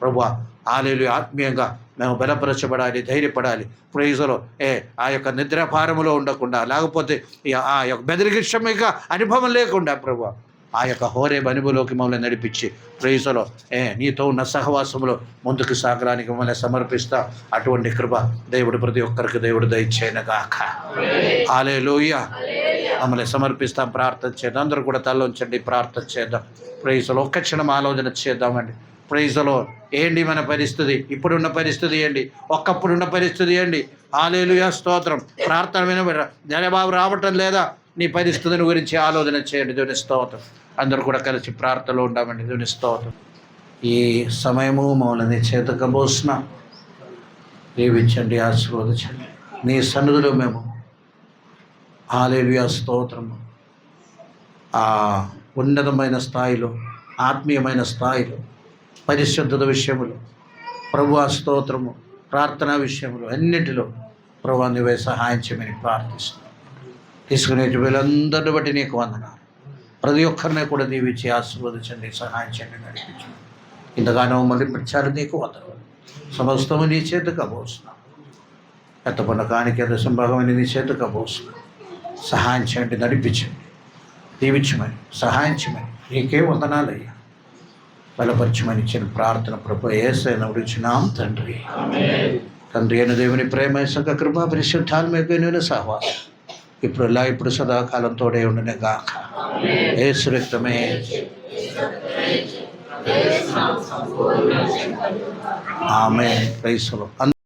ప్రభువా హల్లెలూయా ఆత్మీయంగా మేము బలపరచబడాలి, ధైర్యపడాలి. ప్రైజులో ఆ యొక్క నిద్రాభారములో ఉండకుండా, లేకపోతే ఆ యొక్క బెదిరిగిష్టమిక అనుభవం లేకుండా ప్రభువా ఆ యొక్క హోరేబ్ అనుభవంలోకి మమ్మల్ని నడిపించి ప్రైజులో నీతో ఉన్న సహవాసంలో ముందుకు సాగడానికి మమ్మల్ని సమర్పిస్తా. అటువంటి కృప దేవుడు ప్రతి ఒక్కరికి దేవుడు దయచేయనుగాక. హల్లెలూయా. మమ్మల్ని సమర్పిస్తాం, ప్రార్థన చేద్దాం. అందరూ కూడా తలలోంచండి, ప్రార్థన చేద్దాం. ప్రైజులో ఒక్క క్షణం ఆలోచన చేద్దామండి. ప్రైజ్లో ఏంటి మన పరిస్థితి, ఇప్పుడున్న పరిస్థితి ఏంటి, ఒక్కప్పుడున్న పరిస్థితి ఏంటి? హల్లెలూయా, స్తోత్రం. ప్రార్థన వినబడ జనబాబు రావటం లేదా, నీ పరిస్థితిని గురించి ఆలోచన చేయండి. దేవుని స్తోత్రం. అందరూ కూడా కలిసి ప్రార్థనలో ఉంటామండి. దేవుని స్తోత్రం. ఈ సమయము మమ్మల్ని చేతకబోసిన దీవించండి, ఆశీర్వదించండి. నీ సన్నిధిలో మేము హల్లెలూయా, స్తోత్రము ఆ ఉన్నతమైన స్థాయిలో, ఆత్మీయమైన స్థాయిలో, పరిశుద్ధత విషయములు ప్రభువా స్తోత్రము, ప్రార్థనా విషయములు అన్నిటిలో ప్రభువా నీవే సహాయం చేయమని ప్రార్థిస్తున్నాం. తీసుకునే వీళ్ళందరిని బట్టి నీకు వందనాలు. ప్రతి ఒక్కరిని కూడా దీవించి ఆశీర్వదించండి, సహాయం చేయండి, నడిపించండి. ఇంతగానో మళ్ళీ ప్రచారం నీకు వందనాలు. సమస్తము నీ చేతికి అబోస్తున్నాం. పెద్దపన్న కానికి సంభాగమని నీ చేతికి అబోస్తున్నాం. సహాయం చేయండి, నడిపించండి, దీవించమని, సహాయం చేయమని నీకే వందనాలయ్యా. బలపరచమని ఇచ్చిన ప్రార్థన ప్రభు యేసయ్య నడిచినాం తండ్రి. తండ్రి అయిన దేవుని ప్రేమ సక కృపా పరిశుద్ధాత్మకమైన సహవాసం ఇప్పుడు సదాకాలం తోడే ఉండును గాక. యేసు రక్తమే ఆమేన్. Praise the lord.